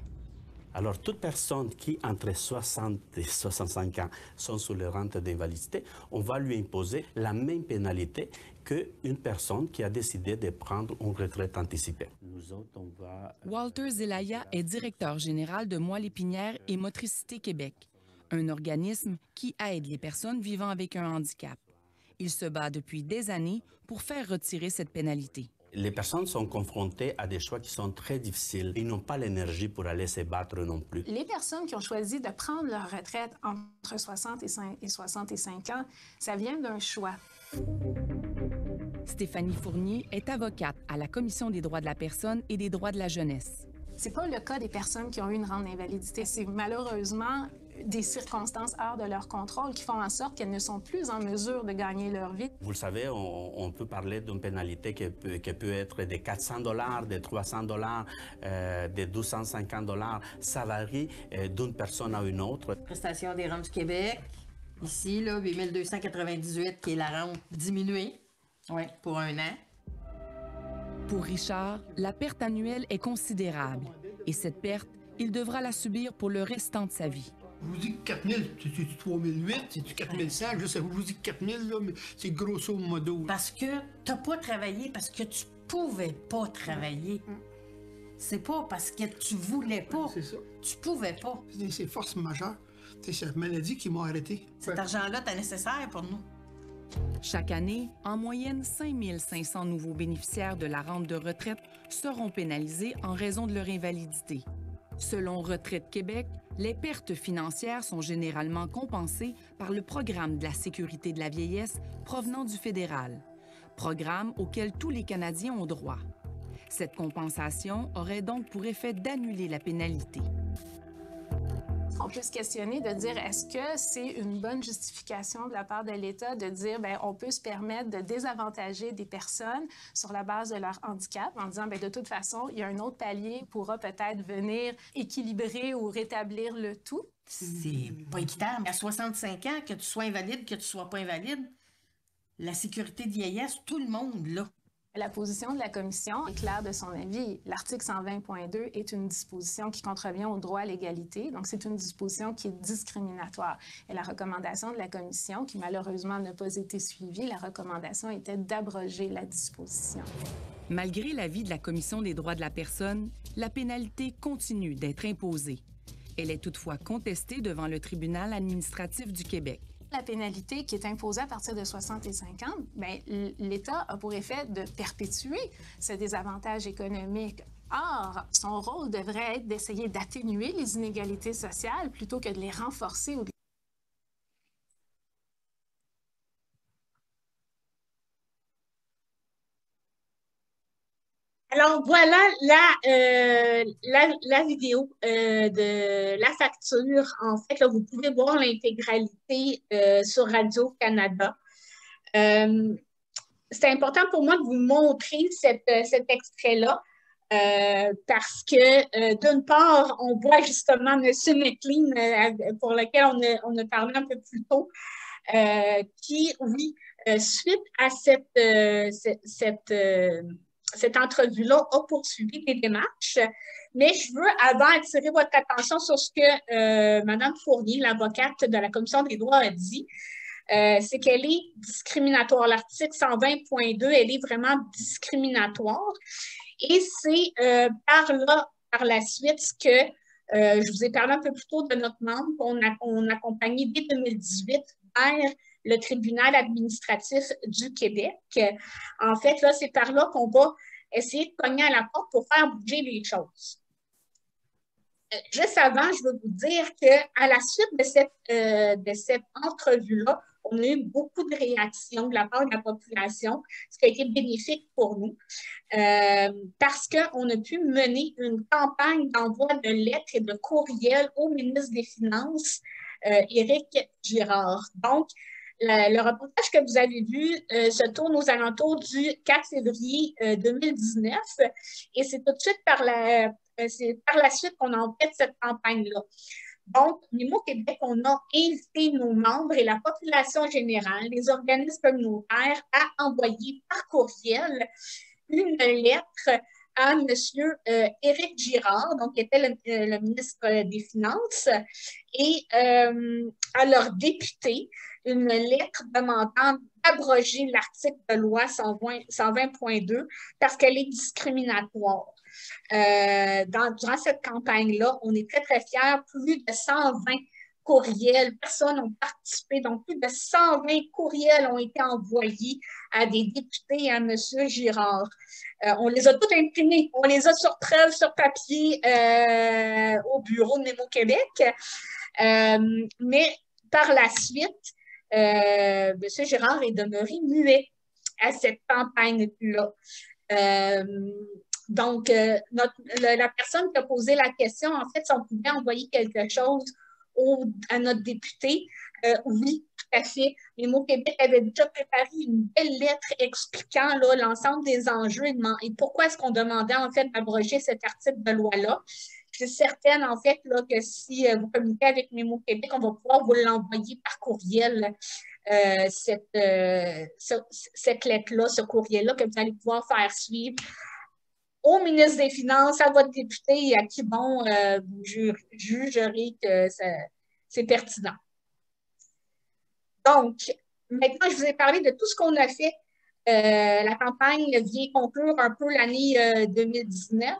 Alors, toute personne qui, entre 60 et 65 ans, sont sous les rentes d'invalidité, on va lui imposer la même pénalité qu'une personne qui a décidé de prendre une retraite anticipée. Nous autres, on va... Walter Zelaya est directeur général de Moelle-Épinière et Motricité Québec, un organisme qui aide les personnes vivant avec un handicap. Il se bat depuis des années pour faire retirer cette pénalité. Les personnes sont confrontées à des choix qui sont très difficiles. Ils n'ont pas l'énergie pour aller se battre non plus. Les personnes qui ont choisi de prendre leur retraite entre 60 et 65 ans, ça vient d'un choix. Stéphanie Fournier est avocate à la Commission des droits de la personne et des droits de la jeunesse. C'est pas le cas des personnes qui ont eu une rente d'invalidité. C'est malheureusement des circonstances hors de leur contrôle qui font en sorte qu'elles ne sont plus en mesure de gagner leur vie. Vous le savez, on peut parler d'une pénalité qui peut être de 400 $, de 300 $, de 250 $. Ça varie d'une personne à une autre. Prestation des rentes du Québec. Ici, là, 8 298, qui est la rente diminuée, pour un an. Pour Richard, la perte annuelle est considérable et cette perte, il devra la subir pour le restant de sa vie. Je vous dis que 4 000, c'est-tu 3 008, c'est-tu 4 100? Je vous dis que 4 000, là, mais c'est grosso modo. Parce que tu n'as pas travaillé, parce que tu pouvais pas travailler. C'est pas parce que tu voulais pas. C'est ça. Tu pouvais pas. C'est force majeure. C'est cette maladie qui m'a arrêté. Cet argent-là, c'est nécessaire pour nous. Chaque année, en moyenne, 5 500 nouveaux bénéficiaires de la rente de retraite seront pénalisés en raison de leur invalidité. Selon Retraite Québec, les pertes financières sont généralement compensées par le programme de la sécurité de la vieillesse provenant du fédéral, programme auquel tous les Canadiens ont droit. Cette compensation aurait donc pour effet d'annuler la pénalité. On peut se questionner de dire est-ce que c'est une bonne justification de la part de l'État de dire bien, on peut se permettre de désavantager des personnes sur la base de leur handicap en disant bien, de toute façon, il y a un autre palier qui pourra peut-être venir équilibrer ou rétablir le tout. C'est pas équitable. À 65 ans, que tu sois invalide, que tu sois pas invalide, la sécurité de vieillesse, tout le monde là. La position de la Commission est claire de son avis. L'article 120.2 est une disposition qui contrevient au droit à l'égalité, donc c'est une disposition qui est discriminatoire. Et la recommandation de la Commission, qui malheureusement n'a pas été suivie, la recommandation était d'abroger la disposition. Malgré l'avis de la Commission des droits de la personne, la pénalité continue d'être imposée. Elle est toutefois contestée devant le tribunal administratif du Québec. La pénalité qui est imposée à partir de 65 ans, bien, l'État a pour effet de perpétuer ce désavantage économique. Or, son rôle devrait être d'essayer d'atténuer les inégalités sociales plutôt que de les renforcer ou de Alors, voilà la vidéo de la facture. En fait, là, vous pouvez voir l'intégralité sur Radio-Canada. C'est important pour moi de vous montrer cet extrait-là parce que, d'une part, on voit justement M. McLean, pour lequel on a parlé un peu plus tôt, qui, oui, suite à cette entrevue-là, a poursuivi les démarches. Mais je veux, avant, attirer votre attention sur ce que Mme Fournier, l'avocate de la Commission des droits, a dit. C'est qu'elle est discriminatoire. L'article 120.2, elle est vraiment discriminatoire. Et c'est par la suite que je vous ai parlé un peu plus tôt de notre membre qu'on a accompagné dès 2018 vers le tribunal administratif du Québec. En fait, là, c'est par là qu'on va essayer de cogner à la porte pour faire bouger les choses. Juste avant, je veux vous dire qu'à la suite de cette entrevue-là, on a eu beaucoup de réactions de la part de la population, ce qui a été bénéfique pour nous, parce qu'on a pu mener une campagne d'envoi de lettres et de courriels au ministre des Finances, Éric Girard. Donc, le reportage que vous avez vu se tourne aux alentours du 4 février 2019 et c'est tout de suite par la suite qu'on a en fait cette campagne-là. Donc, Mimo Québec, on a invité nos membres et la population générale, les organismes communautaires, à envoyer par courriel une lettre à M. Éric Girard, donc qui était le ministre des Finances, et à leurs députés, une lettre demandant d'abroger l'article de loi 120.2 parce qu'elle est discriminatoire. Durant cette campagne-là, on est très, très fiers. Plus de 120 courriels, personnes ont participé, donc plus de 120 courriels ont été envoyés à des députés et à M. Girard. On les a tous imprimés, on les a sur preuve, sur papier au bureau de Mimo Québec. Mais par la suite, M. Girard est demeuré muet à cette campagne-là. Donc, la personne qui a posé la question, en fait, si on pouvait envoyer quelque chose à notre député, oui, tout à fait. Mimo Québec avait déjà préparé une belle lettre expliquant l'ensemble des enjeux et pourquoi est-ce qu'on demandait en fait d'abroger cet article de loi-là. Je suis certaine en fait là, que si vous communiquez avec Mimo Québec, on va pouvoir vous l'envoyer par courriel, cette lettre-là, ce courriel-là que vous allez pouvoir faire suivre au ministre des Finances, à votre député et à qui, bon, vous jugerez que c'est pertinent. Donc, maintenant, je vous ai parlé de tout ce qu'on a fait. La campagne vient conclure un peu l'année 2019.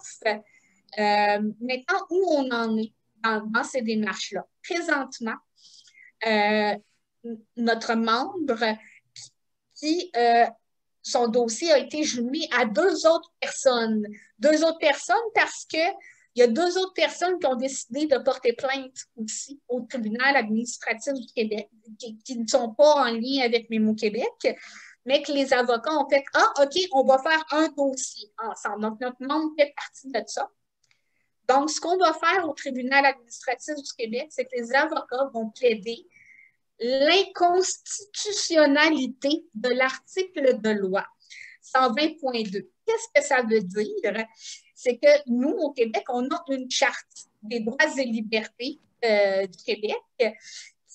Maintenant, où on en est dans ces démarches-là? Présentement, notre membre qui son dossier a été jumelé à deux autres personnes. Deux autres personnes parce qu'il y a deux autres personnes qui ont décidé de porter plainte aussi au tribunal administratif du Québec, qui ne sont pas en lien avec Mimo Québec, mais que les avocats ont fait « Ah, OK, on va faire un dossier ensemble. » Donc, notre membre fait partie de ça. Donc, ce qu'on va faire au tribunal administratif du Québec, c'est que les avocats vont plaider l'inconstitutionnalité de l'article de loi 120.2. Qu'est-ce que ça veut dire? C'est que nous, au Québec, on a une charte des droits et libertés du Québec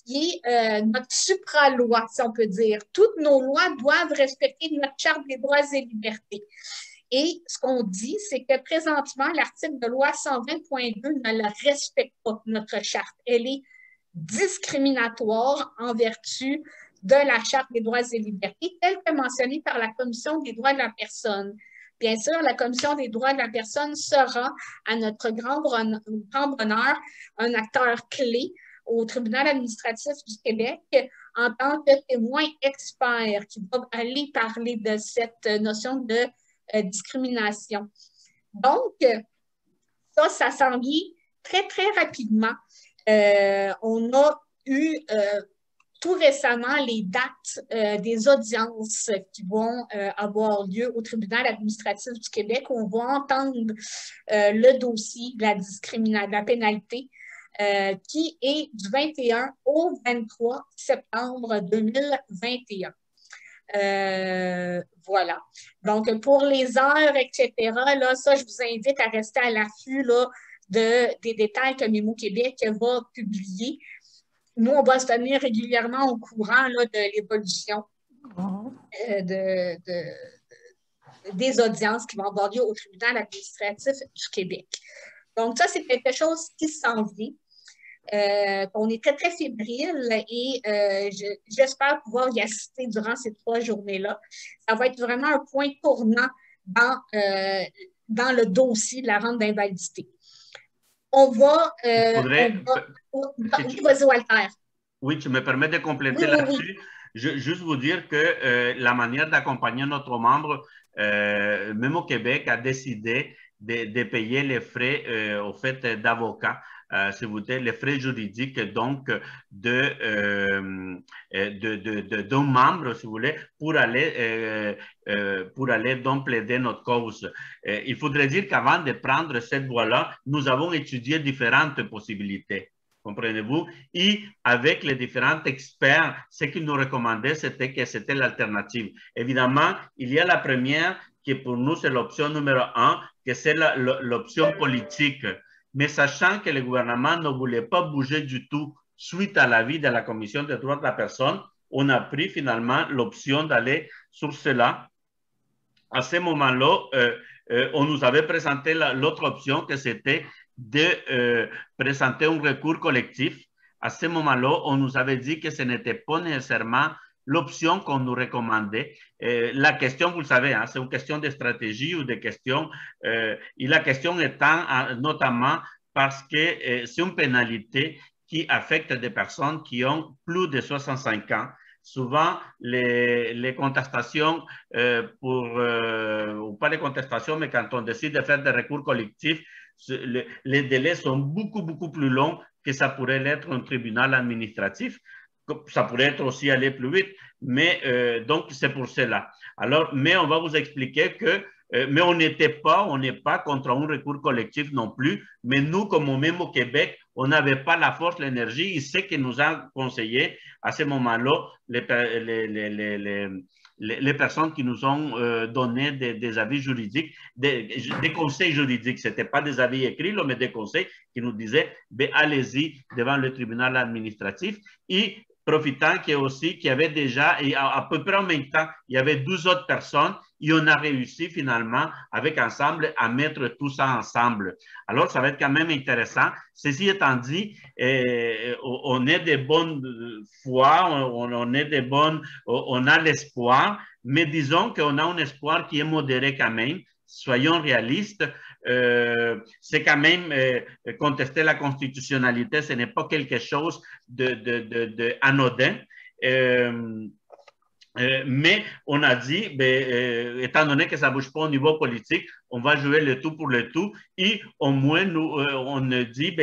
qui est notre supra-loi, si on peut dire. Toutes nos lois doivent respecter notre charte des droits et libertés. Et ce qu'on dit, c'est que présentement, l'article de loi 120.2 ne la respecte pas, notre charte. Elle est discriminatoire en vertu de la Charte des droits et libertés, telle que mentionnée par la Commission des droits de la personne. Bien sûr, la Commission des droits de la personne sera, à notre grand bonheur, un acteur clé au tribunal administratif du Québec en tant que témoin expert qui va aller parler de cette notion de discrimination. Donc, ça s'en vient très, très rapidement. On a eu tout récemment les dates des audiences qui vont avoir lieu au tribunal administratif du Québec. On va entendre le dossier de la pénalité qui est du 21 au 23 septembre 2021. Voilà. Donc, pour les heures, etc., là, ça, je vous invite à rester à l'affût des détails que Mémo Québec va publier. Nous, on va se tenir régulièrement au courant là, de l'évolution des audiences qui vont avoir lieu au tribunal administratif du Québec. Donc, ça, c'est quelque chose qui s'en vient. On est très, très fébrile et j'espère pouvoir y assister durant ces 3 journées-là. Ça va être vraiment un point tournant dans le dossier de la rente d'invalidité. On va... Oui, vas-y, Walter. Oui, tu me permets de compléter là-dessus. Juste vous dire que la manière d'accompagner notre membre, même au Québec, a décidé de payer les frais au fait d'avocat. Si vous voulez, les frais juridiques donc d'un membre, si vous voulez, pour aller donc plaider notre cause. Il faudrait dire qu'avant de prendre cette voie-là, nous avons étudié différentes possibilités. Comprenez-vous? Et avec les différents experts, ce qu'ils nous recommandaient, c'était que c'était l'alternative. Évidemment, il y a la première qui pour nous, c'est l'option numéro 1, que c'est l'option politique. Mais sachant que le gouvernement ne voulait pas bouger du tout suite à l'avis de la Commission des droits de la personne, on a pris finalement l'option d'aller sur cela. À ce moment-là, on nous avait présenté l'autre option que c'était de présenter un recours collectif. À ce moment-là, on nous avait dit que ce n'était pas nécessairement l'option qu'on nous recommandait. La question, vous le savez, hein, c'est une question de stratégie ou de questions. Et la question étant notamment parce que c'est une pénalité qui affecte des personnes qui ont plus de 65 ans. Souvent, les contestations, ou pas les contestations, mais quand on décide de faire des recours collectifs, les délais sont beaucoup, beaucoup plus longs que ça pourrait l'être un tribunal administratif. Ça pourrait être aussi aller plus vite, mais donc c'est pour cela. Alors, mais on va vous expliquer que, mais on n'est pas contre un recours collectif non plus, mais nous, comme même au Québec, on n'avait pas la force, l'énergie, et ce qui nous a conseillé à ce moment-là, les personnes qui nous ont donné des avis juridiques, des conseils juridiques. Ce n'était pas des avis écrits, mais des conseils qui nous disaient, allez-y devant le tribunal administratif. Et profitant qu'il y avait déjà, et à peu près en même temps, il y avait 12 autres personnes et on a réussi finalement avec ensemble à mettre tout ça ensemble. Alors, ça va être quand même intéressant. Ceci étant dit, on est de bonne foi, on a l'espoir, mais disons qu'on a un espoir qui est modéré quand même. Soyons réalistes, c'est quand même contester la constitutionnalité, ce n'est pas quelque chose d'anodin. Mais on a dit, étant donné que ça ne bouge pas au niveau politique, on va jouer le tout pour le tout et au moins on dit,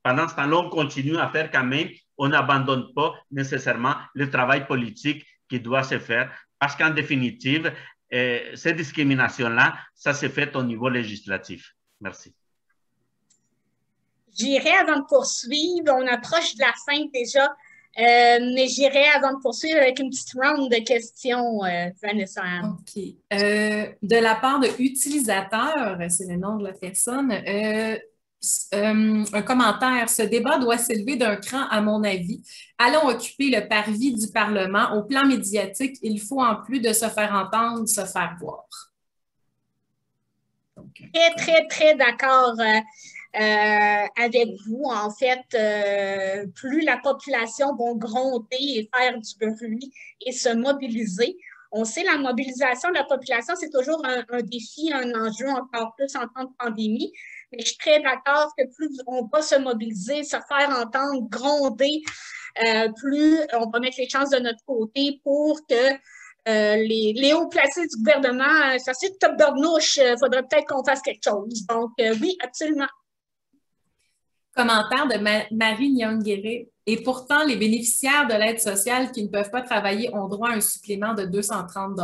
pendant ce temps-là, on continue à faire quand même, on n'abandonne pas nécessairement le travail politique qui doit se faire parce qu'en définitive, ces discriminations-là, ça s'est fait au niveau législatif. Merci. J'irai avant de poursuivre. On approche de la fin déjà, mais j'irai avant de poursuivre avec une petite round de questions, Vanessa. OK. De la part de utilisateurs, c'est le nom de la personne, un commentaire. Ce débat doit s'élever d'un cran, à mon avis. Allons occuper le parvis du Parlement. Au plan médiatique, il faut, en plus de se faire entendre, se faire voir. Donc, très, très, très d'accord avec vous. En fait, plus la population va gronder et faire du bruit et se mobiliser. On sait la mobilisation de la population, c'est toujours un défi, un enjeu encore plus en temps de pandémie. Mais je suis très d'accord que plus on va se mobiliser, se faire entendre, gronder, plus on va mettre les chances de notre côté pour que les hauts placés du gouvernement, ça c'est top bernouche, il faudrait peut-être qu'on fasse quelque chose. Donc, oui, absolument. Commentaire de Marie Nyongere. Et pourtant, les bénéficiaires de l'aide sociale qui ne peuvent pas travailler ont droit à un supplément de 230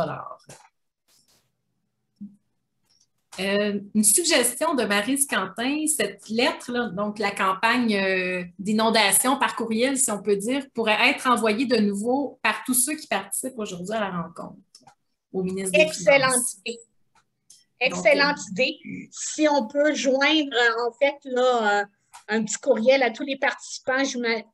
$. Une suggestion de Maryse Quentin, cette lettre, donc la campagne d'inondation par courriel, si on peut dire, pourrait être envoyée de nouveau par tous ceux qui participent aujourd'hui à la rencontre au ministre des Finances. Idée. Excellente idée. Si on peut joindre, en fait, là, un petit courriel à tous les participants,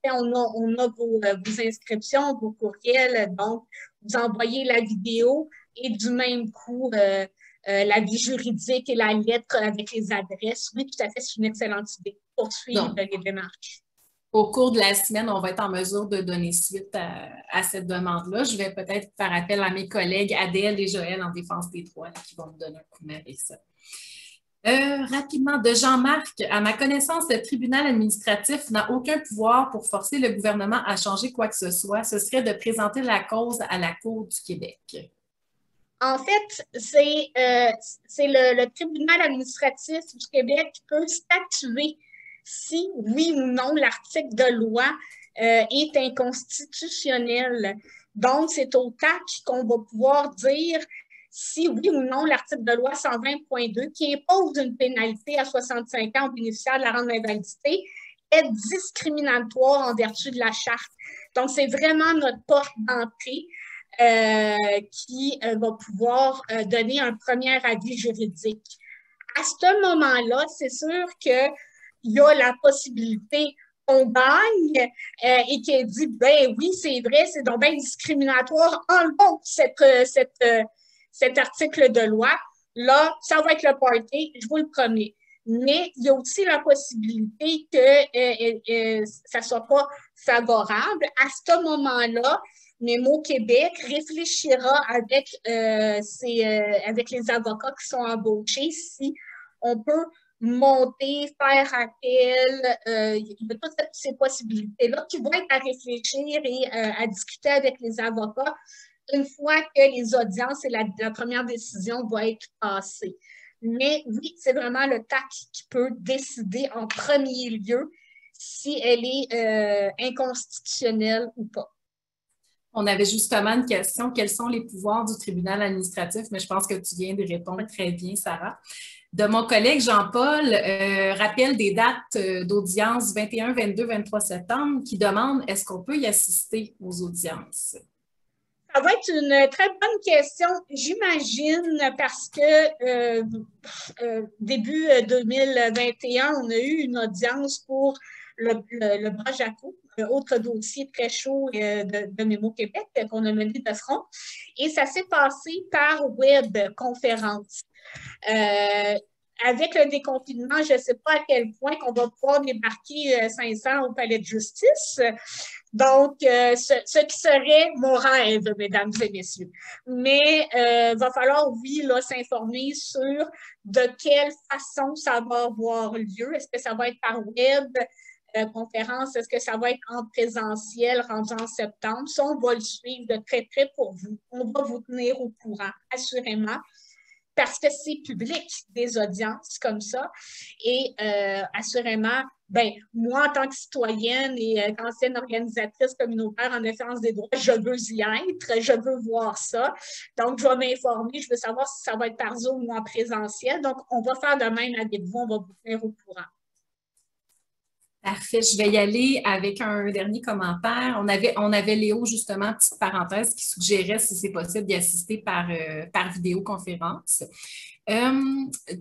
on a vos inscriptions, vos courriels, donc vous envoyez la vidéo et du même coup, l'avis juridique et la lettre avec les adresses. Oui, tout à fait, c'est une excellente idée. Poursuivre les démarches. Au cours de la semaine, on va être en mesure de donner suite à cette demande-là. Je vais peut-être faire appel à mes collègues Adèle et Joël en défense des droits qui vont me donner un coup de main avec ça. Rapidement, de Jean-Marc, à ma connaissance, le tribunal administratif n'a aucun pouvoir pour forcer le gouvernement à changer quoi que ce soit. Ce serait de présenter la cause à la Cour du Québec. En fait, c'est le tribunal administratif du Québec qui peut statuer si, oui ou non, l'article de loi est inconstitutionnel. Donc, c'est au TAC qu'on va pouvoir dire si, oui ou non, l'article de loi 120.2, qui impose une pénalité à 65 ans aux bénéficiaires de la rente d'invalidité, est discriminatoire en vertu de la Charte. Donc, c'est vraiment notre porte d'entrée qui va pouvoir donner un premier avis juridique. À ce moment-là, c'est sûr qu'il y a la possibilité qu'on gagne et qui dit, ben oui, c'est vrai, c'est donc bien discriminatoire, enlevons cet article de loi. Là, ça va être le party, je vous le promets. Mais il y a aussi la possibilité que ça ne soit pas favorable. À ce moment-là, Mémo Québec réfléchira avec les avocats qui sont embauchés si on peut monter, faire appel. Il y a toutes ces possibilités-là qui vont être à réfléchir et à discuter avec les avocats une fois que les audiences et la première décision vont être passées. Mais oui, c'est vraiment le TAC qui peut décider en premier lieu si elle est inconstitutionnelle ou pas. On avait justement une question, quels sont les pouvoirs du tribunal administratif? Mais je pense que tu viens de répondre très bien, Sarah. De mon collègue Jean-Paul, rappel des dates d'audience 21, 22, 23 septembre qui demande est-ce qu'on peut y assister aux audiences? Ça va être une très bonne question, j'imagine, parce que début 2021, on a eu une audience pour le Brajaco, autre dossier très chaud de Mémo Québec qu'on a mené de front. Et ça s'est passé par webconférence. Avec le déconfinement, je ne sais pas à quel point qu'on va pouvoir débarquer 500 au palais de justice. Donc, ce qui serait mon rêve, mesdames et messieurs. Mais il va falloir, oui, là, s'informer sur de quelle façon ça va avoir lieu. Est-ce que ça va être par web, conférence? Est-ce que ça va être en présentiel rendu en septembre? Ça, on va le suivre de très près pour vous. On va vous tenir au courant, assurément, parce que c'est public, des audiences comme ça. Et assurément, ben, moi, en tant que citoyenne et qu'ancienne organisatrice communautaire en défense des droits, je veux y être, je veux voir ça. Donc, je vais m'informer, je veux savoir si ça va être par Zoom ou en présentiel. Donc, on va faire de même avec vous, on va vous tenir au courant. Parfait. Je vais y aller avec un dernier commentaire. On avait Léo, justement, petite parenthèse, qui suggérait si c'est possible d'y assister par vidéoconférence.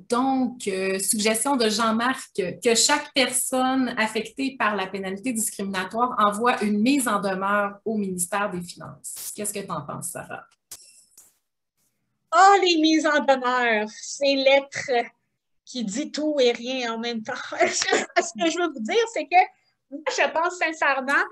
Donc, suggestion de Jean-Marc, que chaque personne affectée par la pénalité discriminatoire envoie une mise en demeure au ministère des Finances. Qu'est-ce que tu en penses, Sarah? Oh, les mises en demeure, ces lettres qui dit tout et rien en même temps. Ce que je veux vous dire, c'est que moi, je pense sincèrement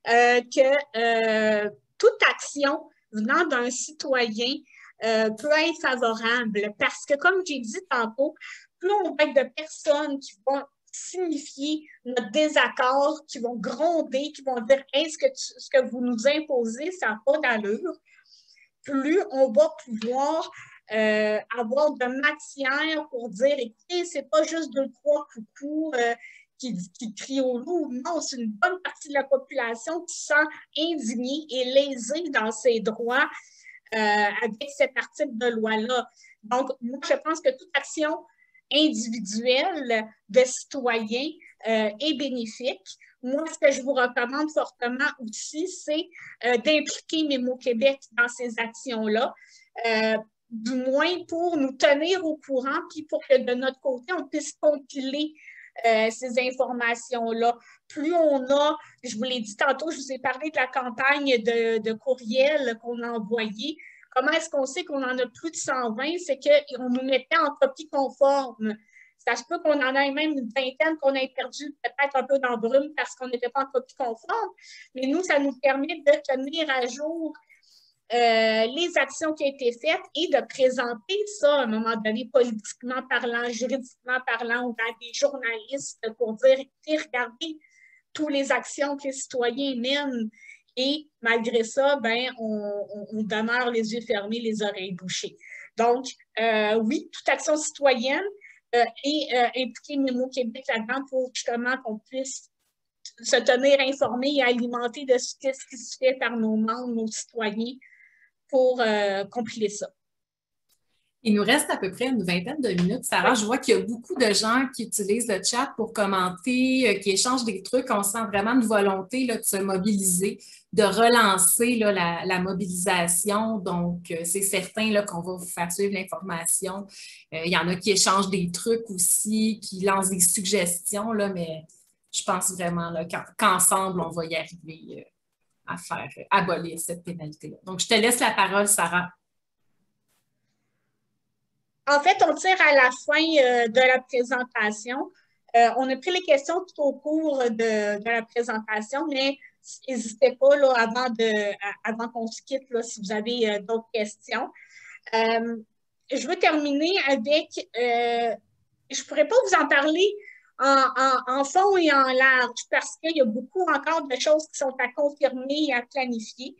que toute action venant d'un citoyen peut être favorable parce que, comme j'ai dit tantôt, plus on va être de personnes qui vont signifier notre désaccord, qui vont gronder, qui vont dire hey, ce que vous nous imposez, ça n'a pas d'allure, plus on va pouvoir avoir de matière pour dire écoutez, c'est pas juste 2-3 coucous, qui crie au loup. Non, c'est une bonne partie de la population qui se sent indignée et lésée dans ses droits avec cet article de loi-là. Donc, moi, je pense que toute action individuelle de citoyens est bénéfique. Moi, ce que je vous recommande fortement aussi, c'est d'impliquer Mémo Québec dans ces actions-là, du moins pour nous tenir au courant, puis pour que de notre côté, on puisse compiler ces informations-là. Plus on a, je vous l'ai dit tantôt, je vous ai parlé de la campagne de courriel qu'on a envoyé. Comment est-ce qu'on sait qu'on en a plus de 120? C'est qu'on nous mettait en copie conforme. Ça se peut qu'on en ait même une vingtaine qu'on ait perdu peut-être un peu dans le brume parce qu'on n'était pas en copie conforme. Mais nous, ça nous permet de tenir à jour les actions qui ont été faites et de présenter ça à un moment donné, politiquement parlant, juridiquement parlant, ou à des journalistes pour dire, écoutez, regardez toutes les actions que les citoyens mènent. Et malgré ça, ben, on demeure les yeux fermés, les oreilles bouchées. Donc, oui, toute action citoyenne et impliquer Mémo Québec là-dedans pour justement qu'on puisse se tenir informé et alimenter de ce qui se fait par nos membres, nos citoyens, pour compiler ça. Il nous reste à peu près une vingtaine de minutes. Sarah, oui. Je vois qu'il y a beaucoup de gens qui utilisent le chat pour commenter, qui échangent des trucs. On sent vraiment une volonté là, de se mobiliser, de relancer là, la mobilisation. Donc, c'est certain là, qu'on va vous faire suivre l'information. Il y en a qui échangent des trucs aussi, qui lancent des suggestions, là, mais je pense vraiment là, qu'ensemble, on va y arriver à faire abolir cette pénalité-là. Donc, je te laisse la parole, Sarah. En fait, on tire à la fin de la présentation. On a pris les questions tout au cours de la présentation, mais n'hésitez pas là, avant qu'on se quitte là, si vous avez d'autres questions. Je veux terminer avec, je ne pourrais pas vous en parler en fond et en large parce qu'il y a beaucoup encore de choses qui sont à confirmer et à planifier.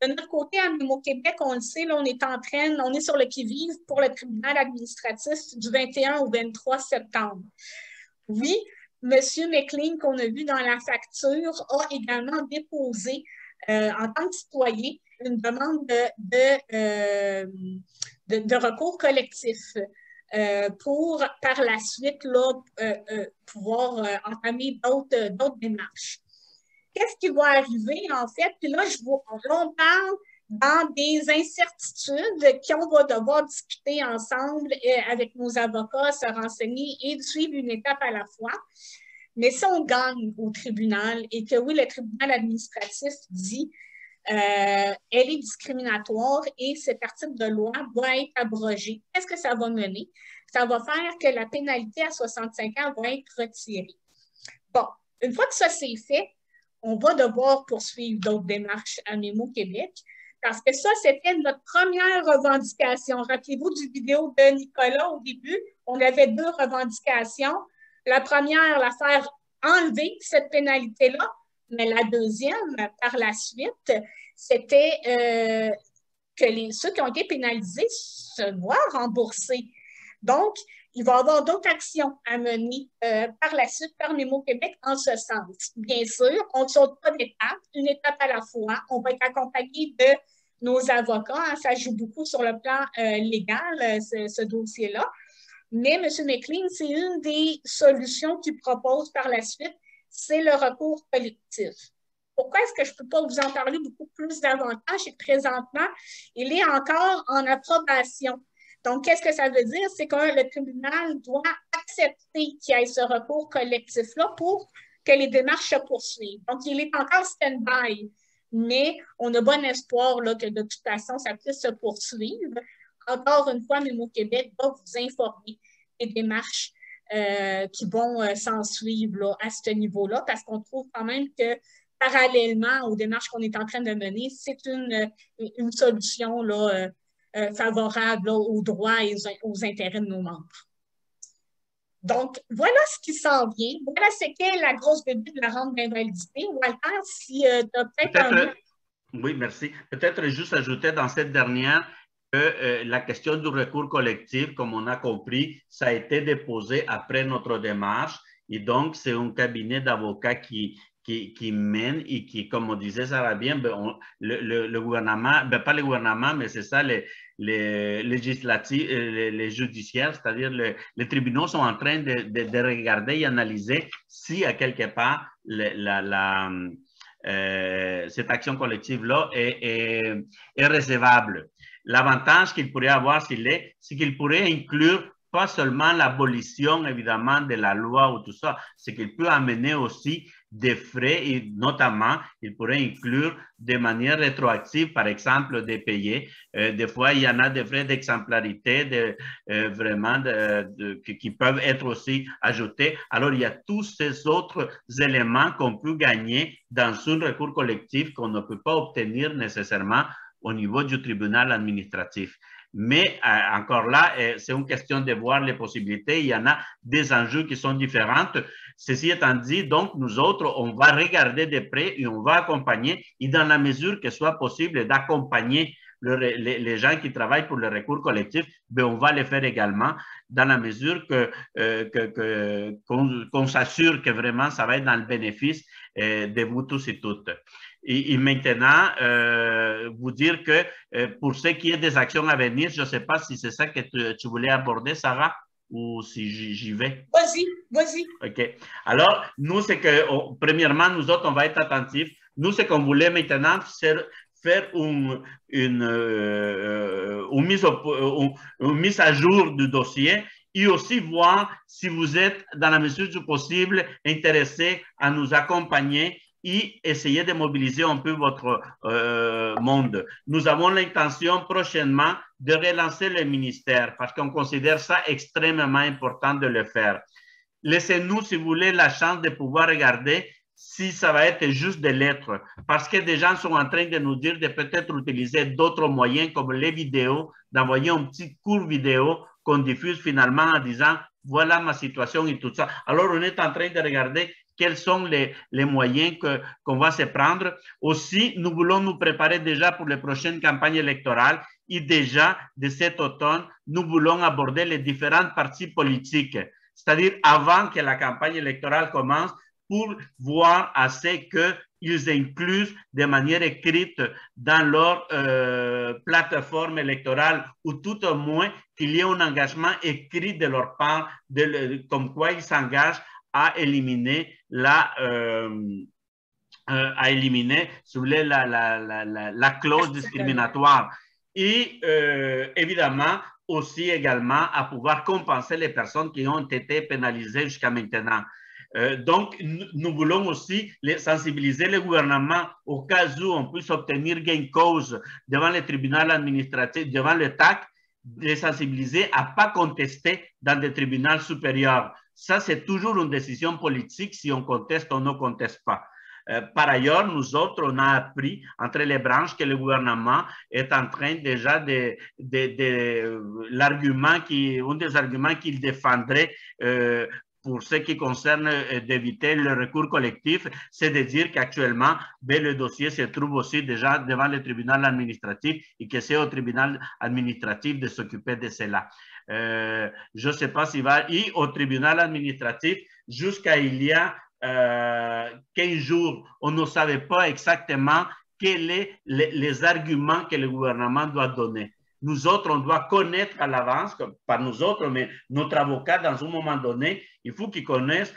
De notre côté, à Mémo Québec, on le sait, là, on est sur le qui-vive pour le tribunal administratif du 21 au 23 septembre. Oui, M. McLean, qu'on a vu dans la facture, a également déposé, en tant que citoyen, une demande de recours collectif pour, par la suite, là, pouvoir entamer d'autres démarches. Qu'est-ce qui va arriver, en fait? Puis là, on parle dans des incertitudes qu'on va devoir discuter ensemble avec nos avocats, se renseigner et suivre une étape à la fois. Mais si on gagne au tribunal et que oui, le tribunal administratif dit elle est discriminatoire et cet article de loi doit être abrogé, qu'est-ce que ça va mener? Ça va faire que la pénalité à 65 ans va être retirée. Bon, une fois que ça c'est fait, on va devoir poursuivre d'autres démarches à Mémo Québec parce que ça, c'était notre première revendication. Rappelez-vous du vidéo de Nicolas au début, on avait deux revendications. La première, la faire enlever cette pénalité-là, mais la deuxième, par la suite, c'était que ceux qui ont été pénalisés se voient rembourser. Donc, il va y avoir d'autres actions à mener par la suite par Mémo Québec en ce sens. Bien sûr, on ne saute pas d'étape, une étape à la fois. On va être accompagné de nos avocats. Hein, ça joue beaucoup sur le plan légal, ce dossier-là. Mais M. McLean, c'est une des solutions qu'il propose par la suite, c'est le recours collectif. Pourquoi est-ce que je ne peux pas vous en parler beaucoup plus davantage? Et présentement, il est encore en approbation. Donc, qu'est-ce que ça veut dire? C'est que le tribunal doit accepter qu'il y ait ce recours collectif-là pour que les démarches se poursuivent. Donc, il est encore stand-by, mais on a bon espoir là, que de toute façon, ça puisse se poursuivre. Encore une fois, Mémo Québec va vous informer des démarches qui vont s'en suivre là, à ce niveau-là, parce qu'on trouve quand même que parallèlement aux démarches qu'on est en train de mener, c'est une solution là, favorable là, aux droits et aux intérêts de nos membres. Donc, voilà ce qui s'en vient. Voilà ce qu'est la grosse bébé de la rente d'invalidité. Walter, si tu as peut-être Oui, merci. Peut-être juste ajouter dans cette dernière que la question du recours collectif, comme on a compris, ça a été déposé après notre démarche. Et donc, c'est un cabinet d'avocats qui mène et qui, comme on disait ça va bien, ben le gouvernement, ben pas le gouvernement, mais c'est ça, les législatifs, les judiciaires, c'est-à-dire les tribunaux sont en train de regarder et analyser si à quelque part cette action collective-là est recevable. L'avantage qu'il pourrait avoir, c'est qu'il pourrait inclure pas seulement l'abolition, évidemment, de la loi ou tout ça, c'est qu'il peut amener aussi des frais et notamment, il pourrait inclure de manière rétroactive, par exemple, des payés. Des fois, il y en a des frais d'exemplarité vraiment qui peuvent être aussi ajoutés. Alors, il y a tous ces autres éléments qu'on peut gagner dans un recours collectif qu'on ne peut pas obtenir nécessairement au niveau du tribunal administratif. Mais encore là, c'est une question de voir les possibilités. Il y en a des enjeux qui sont différents. Ceci étant dit, donc, nous autres, on va regarder de près et on va accompagner, et dans la mesure que soit possible d'accompagner les gens qui travaillent pour le recours collectif, ben on va le faire également dans la mesure qu'on s'assure que vraiment ça va être dans le bénéfice de vous tous et toutes. Et maintenant, vous dire que pour ce qui est des actions à venir, je ne sais pas si c'est ça que tu voulais aborder, Sarah, ou si j'y vais. Vas-y, vas-y. OK. Alors, nous, c'est que, premièrement, nous autres, on va être attentifs. Nous, ce qu'on voulait maintenant, c'est faire une mise à jour du dossier et aussi voir si vous êtes, dans la mesure du possible, intéressé à nous accompagner et essayer de mobiliser un peu votre monde. Nous avons l'intention prochainement de relancer le ministère parce qu'on considère ça extrêmement important de le faire. Laissez-nous, si vous voulez, la chance de pouvoir regarder si ça va être juste des lettres, parce que des gens sont en train de nous dire de peut-être utiliser d'autres moyens comme les vidéos, d'envoyer un petit court vidéo qu'on diffuse finalement en disant « voilà ma situation » et tout ça. Alors, on est en train de regarder quels sont les moyens qu'on va se prendre. Aussi, nous voulons nous préparer déjà pour les prochaines campagnes électorales et déjà, de cet automne, nous voulons aborder les différentes partis politiques, c'est-à-dire avant que la campagne électorale commence, pour voir à ce qu'ils incluent de manière écrite dans leur plateforme électorale ou tout au moins qu'il y ait un engagement écrit de leur part, comme quoi ils s'engagent à éliminer la clause discriminatoire et évidemment aussi également à pouvoir compenser les personnes qui ont été pénalisées jusqu'à maintenant. Donc, nous voulons aussi sensibiliser le gouvernement au cas où on puisse obtenir gain de cause devant le tribunal administratif, devant le TAC, de sensibiliser à ne pas contester dans des tribunaux supérieurs. Ça, c'est toujours une décision politique si on conteste ou ne conteste pas. Par ailleurs, nous autres, on a appris entre les branches que le gouvernement est en train déjà l'argument un des arguments qu'il défendrait pour ce qui concerne d'éviter le recours collectif, c'est de dire qu'actuellement, le dossier se trouve aussi déjà devant le tribunal administratif et que c'est au tribunal administratif de s'occuper de cela. Je ne sais pas s'il va y au tribunal administratif jusqu'à il y a 15 jours, on ne savait pas exactement quels sont les arguments que le gouvernement doit donner. Nous autres, on doit connaître à l'avance, pas nous autres, mais notre avocat, dans un moment donné, il faut qu'il connaisse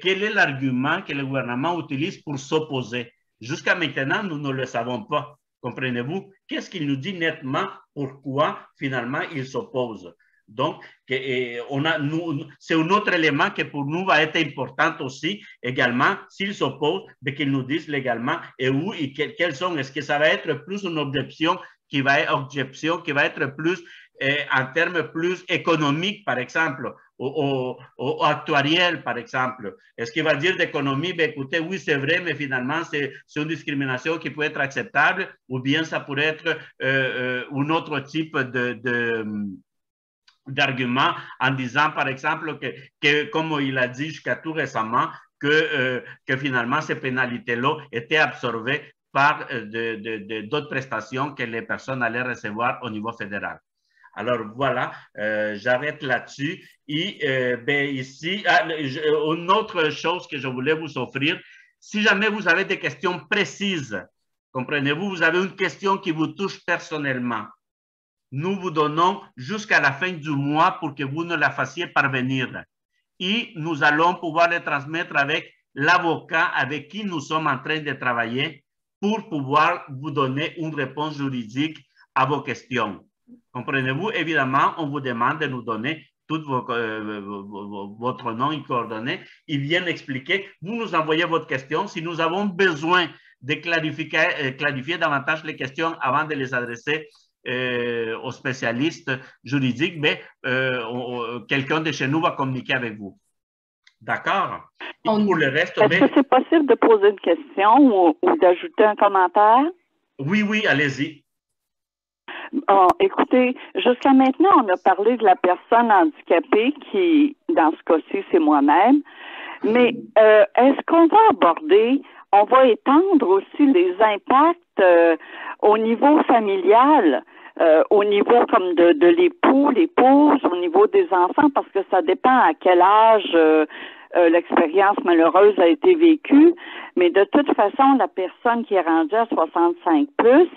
quel est l'argument que le gouvernement utilise pour s'opposer. Jusqu'à maintenant, nous ne le savons pas. Comprenez-vous? Qu'est-ce qu'il nous dit nettement pourquoi, finalement, il s'oppose? Donc, c'est un autre élément qui pour nous va être important aussi, également, s'il s'oppose, qu'ils nous disent légalement et où et quels sont. Est-ce que ça va être plus une objection qui va être plus en termes plus économiques, par exemple, ou actuariels, par exemple. Est-ce qu'il va dire d'économie, écoutez, oui, c'est vrai, mais finalement, c'est une discrimination qui peut être acceptable, ou bien ça pourrait être un autre type d'argument en disant, par exemple, que comme il a dit jusqu'à tout récemment, que finalement, ces pénalités-là étaient absorbées par d'autres prestations que les personnes allaient recevoir au niveau fédéral. Alors voilà, j'arrête là-dessus. Et ben, ici, une autre chose que je voulais vous offrir, si jamais vous avez des questions précises, comprenez-vous, vous avez une question qui vous touche personnellement, nous vous donnons jusqu'à la fin du mois pour que vous nous la fassiez parvenir. Et nous allons pouvoir les transmettre avec l'avocat avec qui nous sommes en train de travailler pour pouvoir vous donner une réponse juridique à vos questions. Comprenez-vous? Évidemment, on vous demande de nous donner tout votre nom et coordonnées. Ils viennent expliquer. Vous nous envoyez votre question. Si nous avons besoin de clarifier davantage les questions avant de les adresser aux spécialistes juridiques, mais quelqu'un de chez nous va communiquer avec vous. D'accord? Pour le reste, est-ce que c'est possible de poser une question ou d'ajouter un commentaire? Oui, oui, allez-y. Écoutez, jusqu'à maintenant, on a parlé de la personne handicapée qui, dans ce cas-ci, c'est moi-même. Mais est-ce qu'on va aborder, on va étendre aussi les impacts au niveau familial, au niveau comme de l'époux, l'épouse, au niveau des enfants, parce que ça dépend à quel âge l'expérience malheureuse a été vécue. Mais de toute façon, la personne qui est rendue à 65+,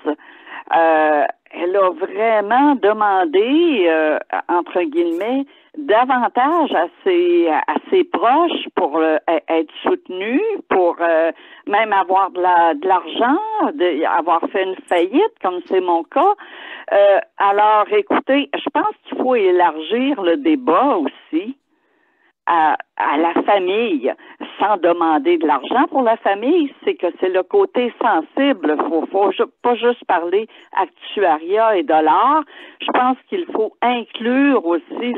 elle a vraiment demandé, entre guillemets, davantage à ses proches pour être soutenue, pour même avoir de l'argent, avoir fait une faillite, comme c'est mon cas. Alors, écoutez, je pense qu'il faut élargir le débat aussi à la famille, sans demander de l'argent pour la famille, c'est que c'est le côté sensible. Faut pas juste parler actuariat et dollars. Je pense qu'il faut inclure aussi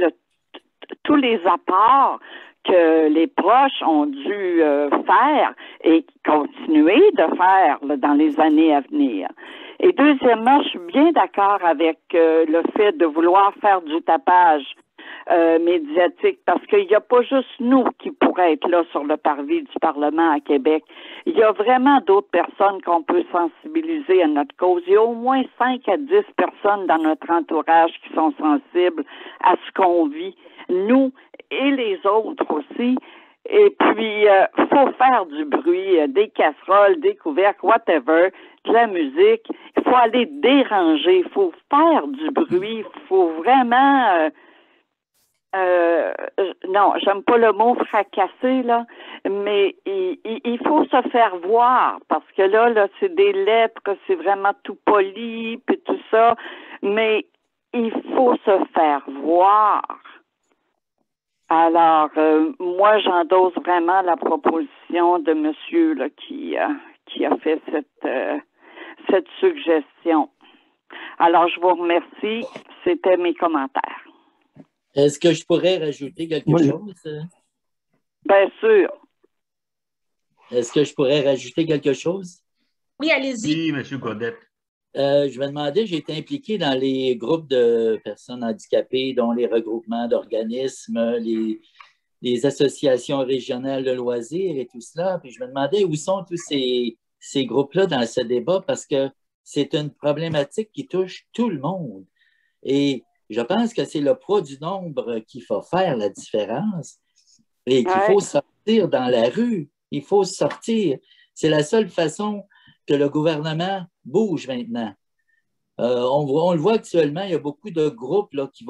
tous les apports que les proches ont dû faire et continuer de faire dans les années à venir. Et deuxièmement, je suis bien d'accord avec le fait de vouloir faire du tapage médiatique, parce qu'il n'y a pas juste nous qui pourraient être là sur le parvis du Parlement à Québec. Il y a vraiment d'autres personnes qu'on peut sensibiliser à notre cause. Il y a au moins 5 à 10 personnes dans notre entourage qui sont sensibles à ce qu'on vit, nous et les autres aussi. Et puis, faut faire du bruit, des casseroles, des couvercles, whatever, de la musique. Il faut aller déranger, il faut faire du bruit, il faut vraiment... non, j'aime pas le mot fracasser, là, mais il faut se faire voir, parce que là, c'est des lettres, c'est vraiment tout poli, puis tout ça, mais il faut se faire voir. Alors, moi, j'endosse vraiment la proposition de monsieur là, qui a fait cette suggestion. Alors, je vous remercie. C'était mes commentaires. Est-ce que je pourrais rajouter quelque chose? Bien sûr. Est-ce que je pourrais rajouter quelque chose? Oui, allez-y. Oui, M. Godette. Je me demandais, j'ai été impliqué dans les groupes de personnes handicapées, dont les regroupements d'organismes, les associations régionales de loisirs et tout cela. Puis je me demandais où sont tous ces groupes-là dans ce débat, parce que c'est une problématique qui touche tout le monde. Et je pense que c'est le poids du nombre qui va faire la différence et qu'il faut sortir dans la rue. Il faut sortir. C'est la seule façon que le gouvernement bouge maintenant. On le voit actuellement, il y a beaucoup de groupes là, qui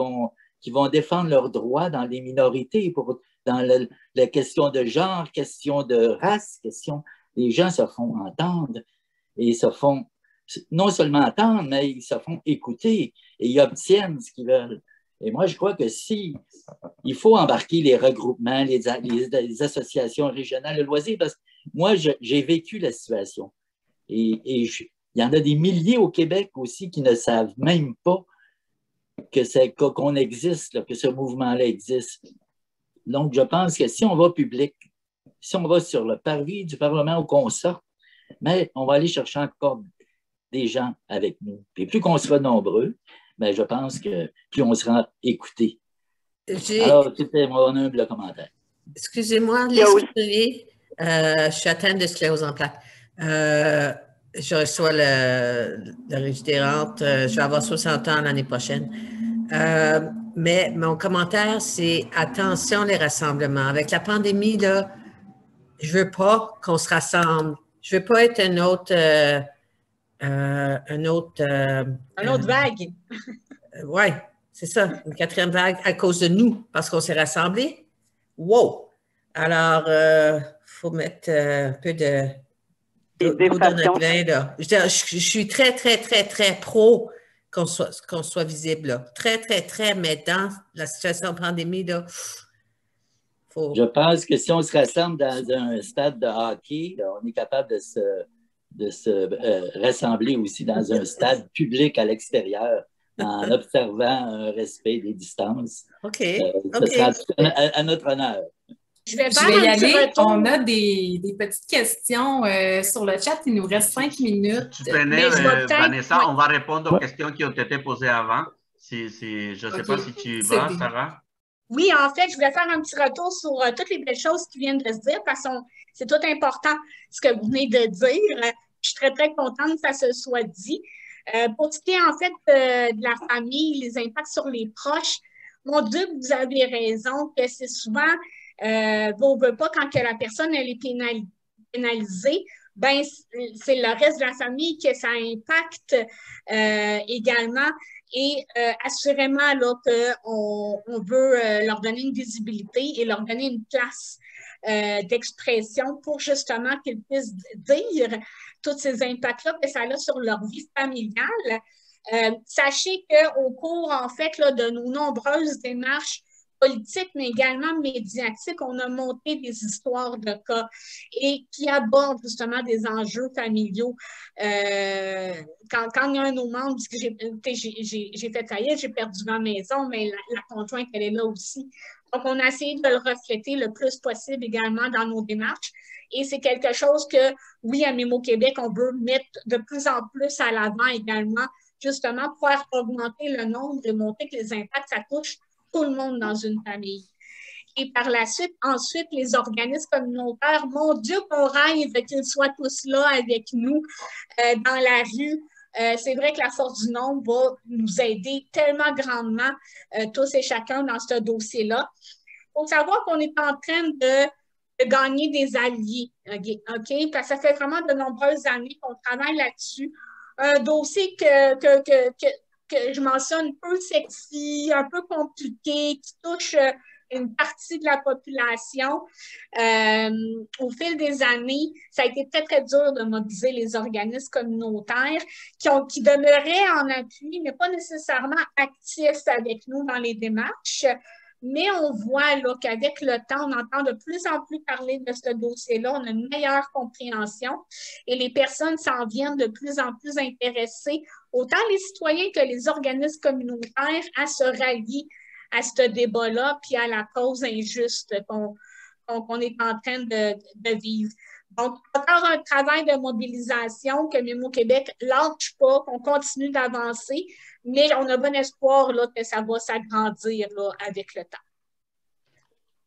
vont défendre leurs droits dans les minorités, dans la question de genre, question de race, les gens se font entendre et se font non seulement entendre, mais ils se font écouter et ils obtiennent ce qu'ils veulent. Et moi, je crois que il faut embarquer les regroupements, les associations régionales de loisirs, parce que moi, j'ai vécu la situation. Et il y en a des milliers au Québec aussi qui ne savent même pas qu'on existe, là, que ce mouvement-là existe. Donc, je pense que si on va public, si on va sur le parvis du Parlement où qu'on sort, mais on va aller chercher encore des gens avec nous. Et plus qu'on sera nombreux, ben, je pense que plus on sera écoutés. Alors, c'était mon humble commentaire. Excusez-moi, je suis atteinte de sclérose en plaques. Je reçois le régidérante. Je vais avoir 60 ans l'année prochaine. Mais mon commentaire, c'est attention les rassemblements. Avec la pandémie, là, je veux pas qu'on se rassemble. Je veux pas être une autre vague. Oui, c'est ça, une quatrième vague à cause de nous, parce qu'on s'est rassemblés. Wow! Alors, faut mettre un peu d'eau dans notre vin, là. Je suis très, très, très, très pro qu'on soit visible, là. Très, très, très, mais dans la situation de pandémie, là, Je pense que si on se rassemble dans un stade de hockey, on est capable de se rassembler aussi dans un stade public à l'extérieur en observant un respect des distances. OK. Ce sera à notre honneur. Je vais y aller. On a des petites questions sur le chat. Il nous reste 5 minutes. Tu connais, Vanessa, on va répondre aux questions qui ont été posées avant. Je ne sais pas si tu vas, Sarah. Oui, en fait, je voulais faire un petit retour sur toutes les belles choses qui viennent de se dire parce que c'est tout important ce que vous venez de dire. Je suis très, très contente que ça se soit dit. Pour ce qui est en fait de la famille, les impacts sur les proches, mon Dieu, vous avez raison que c'est souvent, vous ne veut pas quand que la personne elle est pénalisée, ben c'est le reste de la famille que ça impacte également. Et assurément, là, qu'on veut leur donner une visibilité et leur donner une place d'expression pour justement qu'ils puissent dire tous ces impacts-là que ça a sur leur vie familiale. Sachez qu'au cours, en fait, là, de nos nombreuses démarches politiques, mais également médiatiques, on a monté des histoires de cas et qui abordent justement des enjeux familiaux. Quand il y a un de nos membres dit que j'ai fait faillite, j'ai perdu ma maison, mais la conjointe, elle est là aussi. Donc, on a essayé de le refléter le plus possible également dans nos démarches. Et c'est quelque chose que, oui, à Mémo Québec, on veut mettre de plus en plus à l'avant également, justement, pour faire augmenter le nombre et montrer que les impacts, ça touche tout le monde dans une famille. Et par la suite, ensuite, les organismes communautaires, mon Dieu, qu'on rêve qu'ils soient tous là avec nous dans la rue. C'est vrai que la force du nombre va nous aider tellement grandement, tous et chacun, dans ce dossier-là. Il faut savoir qu'on est en train de gagner des alliés, OK? Parce que ça fait vraiment de nombreuses années qu'on travaille là-dessus. Un dossier que je mentionne peu sexy, un peu compliqué, qui touche une partie de la population. Au fil des années, ça a été très, très dur de mobiliser les organismes communautaires qui demeuraient en appui, mais pas nécessairement actifs avec nous dans les démarches. Mais on voit là qu'avec le temps, on entend de plus en plus parler de ce dossier-là. On a une meilleure compréhension et les personnes s'en viennent de plus en plus intéressées, autant les citoyens que les organismes communautaires, à se rallier à ce débat-là puis à la cause injuste qu'on est en train de vivre. Donc, encore un travail de mobilisation que Mémo Québec ne lâche pas, qu'on continue d'avancer, mais on a bon espoir là, que ça va s'agrandir avec le temps.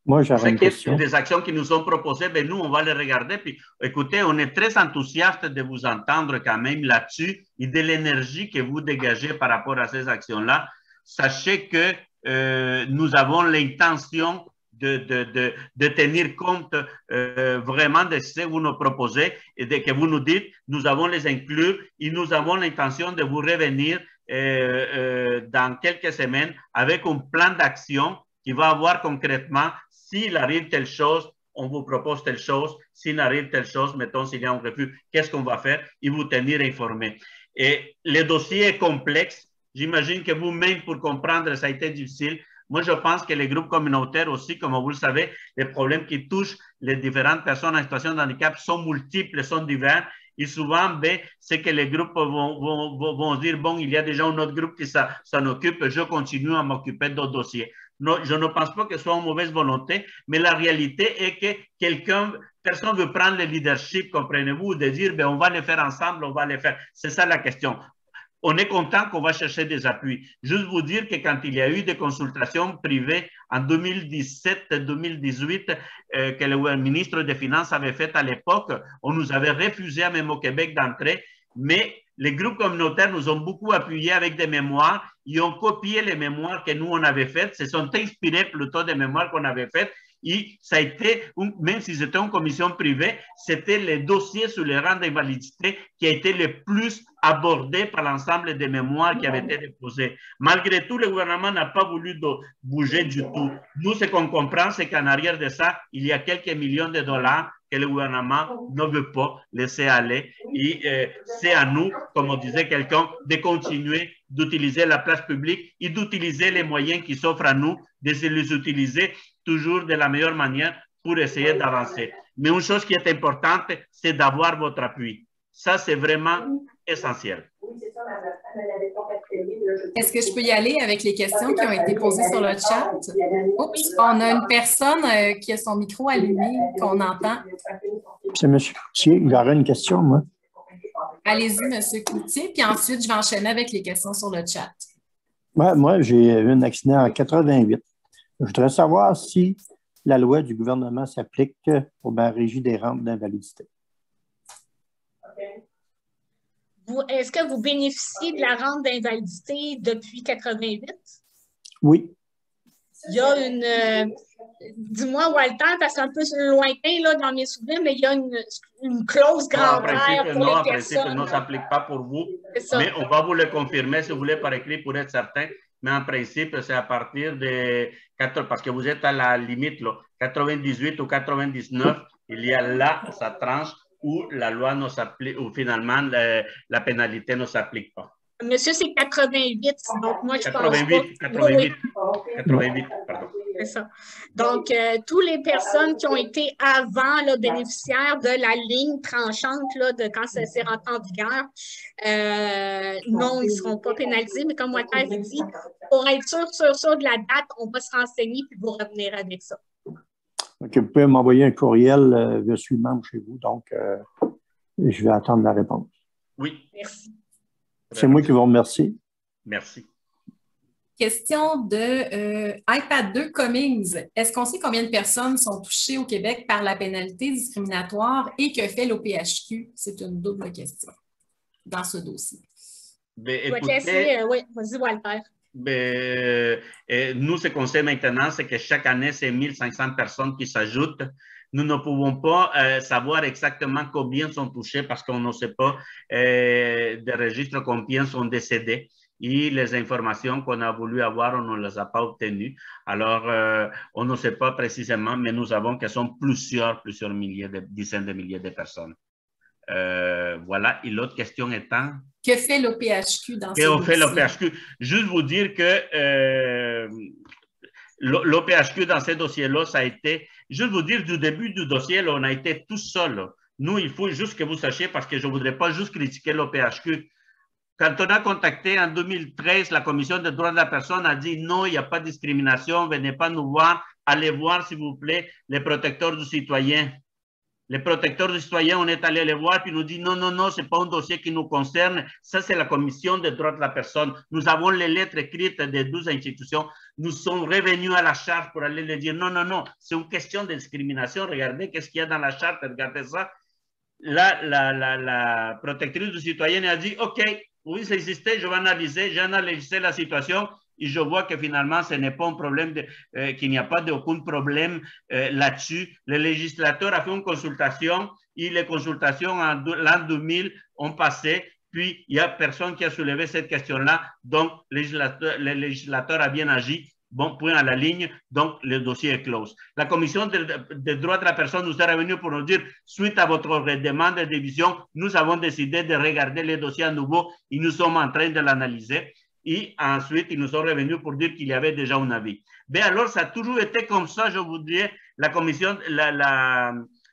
Moi, j'avais une question. Des actions qui nous sont proposées, ben nous, on va les regarder. Puis, écoutez, on est très enthousiaste de vous entendre quand même là-dessus et de l'énergie que vous dégagez par rapport à ces actions-là. Sachez que nous avons l'intention de tenir compte vraiment de ce que vous nous proposez et de que vous nous dites, nous allons les inclure et nous avons l'intention de vous revenir dans quelques semaines avec un plan d'action qui va avoir concrètement, s'il arrive telle chose, on vous propose telle chose, s'il arrive telle chose, mettons s'il y a un refus, qu'est-ce qu'on va faire et vous tenir informés. Et le dossier est complexe. J'imagine que vous-même, pour comprendre, ça a été difficile. Moi, je pense que les groupes communautaires aussi, comme vous le savez, les problèmes qui touchent les différentes personnes en situation de handicap sont multiples, sont divers. Et souvent, ben, c'est que les groupes vont dire, bon, il y a déjà un autre groupe qui s'en occupe, je continue à m'occuper d'autres dossiers. Non, je ne pense pas que ce soit une mauvaise volonté, mais la réalité est que personne ne veut prendre le leadership, comprenez-vous, de dire, ben, on va les faire ensemble, on va les faire. C'est ça la question. On est content qu'on va chercher des appuis. Juste vous dire que quand il y a eu des consultations privées en 2017-2018 que le ministre des Finances avait fait à l'époque, on nous avait refusé à Mémo Québec d'entrer, mais Les groupes communautaires nous ont beaucoup appuyés avec des mémoires. Ils ont copié les mémoires que nous, on avait faites. Se sont inspirés plutôt des mémoires qu'on avait faites. Et ça a été, même si c'était une commission privée, c'était le dossier sur les rangs d'invalidité qui a été le plus abordé par l'ensemble des mémoires qui avaient été déposées. Malgré tout, le gouvernement n'a pas voulu bouger du tout. Nous, ce qu'on comprend, c'est qu'en arrière de ça, il y a quelques millions de dollars que le gouvernement ne veut pas laisser aller. Et c'est à nous, comme on disait quelqu'un, de continuer d'utiliser la place publique et d'utiliser les moyens qui s'offrent à nous, de les utiliser toujours de la meilleure manière pour essayer d'avancer. Mais une chose qui est importante, c'est d'avoir votre appui. Ça, c'est vraiment essentiel. Est-ce que je peux y aller avec les questions qui ont été posées sur le chat? Oups, on a une personne qui a son micro allumé, qu'on entend. C'est M. Cloutier. J'aurais une question, moi. Allez-y, M. Cloutier, puis ensuite, je vais enchaîner avec les questions sur le chat. Ouais, moi, j'ai eu un accident en 88. Je voudrais savoir si la loi du gouvernement s'applique pour ma régie des rentes d'invalidité. Est-ce que vous bénéficiez de la rente d'invalidité depuis 88? Oui. Il y a une... Dis-moi, Walter, parce que c'est un peu lointain là, dans mes souvenirs, mais il y a une clause grand-mère pour les personnes. Non, ça ne s'applique pas pour vous, mais on va vous le confirmer si vous voulez par écrit pour être certain. Mais en principe, c'est à partir de... Parce que vous êtes à la limite, là, 98 ou 99, il y a là sa tranche où la loi ne s'applique, où finalement la pénalité ne s'applique pas. Monsieur, c'est 88, donc moi, je 88, pense pas... 88, pardon. C'est ça. Donc, toutes les personnes qui ont été avant là, bénéficiaires de la ligne tranchante là, de quand ça s'est rentré en vigueur, non, ils ne seront pas pénalisés, mais comme Walter a dit, pour être sûr de la date, on va se renseigner puis vous revenir avec ça. Okay, vous pouvez m'envoyer un courriel, je suis membre chez vous, donc je vais attendre la réponse. Oui. Merci. C'est moi qui vous remercie. Merci. Question de iPad 2 Cummings. Est-ce qu'on sait combien de personnes sont touchées au Québec par la pénalité discriminatoire et que fait l'OPHQ? C'est une double question dans ce dossier. Oui, vas-y, Walter. Nous, ce qu'on sait maintenant, c'est que chaque année, c'est 1500 personnes qui s'ajoutent. Nous ne pouvons pas savoir exactement combien sont touchés parce qu'on ne sait pas des registres combien sont décédés. Et les informations qu'on a voulu avoir, on ne les a pas obtenues. Alors, on ne sait pas précisément, mais nous savons que ce sont plusieurs milliers, dizaines de milliers de personnes. Voilà. Et l'autre question étant... Que fait l'OPHQ dans ce dossier? Que fait l'OPHQ? Juste vous dire que l'OPHQ dans ces dossiers-là, ça a été... Juste vous dire, du début du dossier, là, on a été tous seuls. Nous, il faut juste que vous sachiez, parce que je ne voudrais pas juste critiquer l'OPHQ. Quand on a contacté en 2013, la Commission des droits de la personne a dit non, il n'y a pas de discrimination, venez pas nous voir, allez voir, s'il vous plaît, les protecteurs du citoyen. Les protecteurs du citoyen, on est allé les voir, puis ils nous disent non, non, non, ce n'est pas un dossier qui nous concerne, ça c'est la Commission des droits de la personne. Nous avons les lettres écrites des 12 institutions, nous sommes revenus à la charte pour aller leur dire non, non, non, c'est une question de discrimination, regardez qu'est-ce qu'il y a dans la charte, regardez ça. Là, la protectrice du citoyen a dit ok, oui, ça existait, je vais analyser, j'ai analysé la situation et je vois que finalement, ce n'est pas un problème, qu'il n'y a pas aucun problème là-dessus. Le législateur a fait une consultation et les consultations en l'an 2000 ont passé, puis il n'y a personne qui a soulevé cette question-là, donc le législateur a bien agi. Bon, point à la ligne, donc le dossier est clos. La Commission des droits de la personne nous est revenue pour nous dire, suite à votre demande de division, nous avons décidé de regarder les dossiers à nouveau et nous sommes en train de l'analyser. Et ensuite, ils nous sont revenus pour dire qu'il y avait déjà un avis. Mais alors, ça a toujours été comme ça, je vous dirais, la Commission,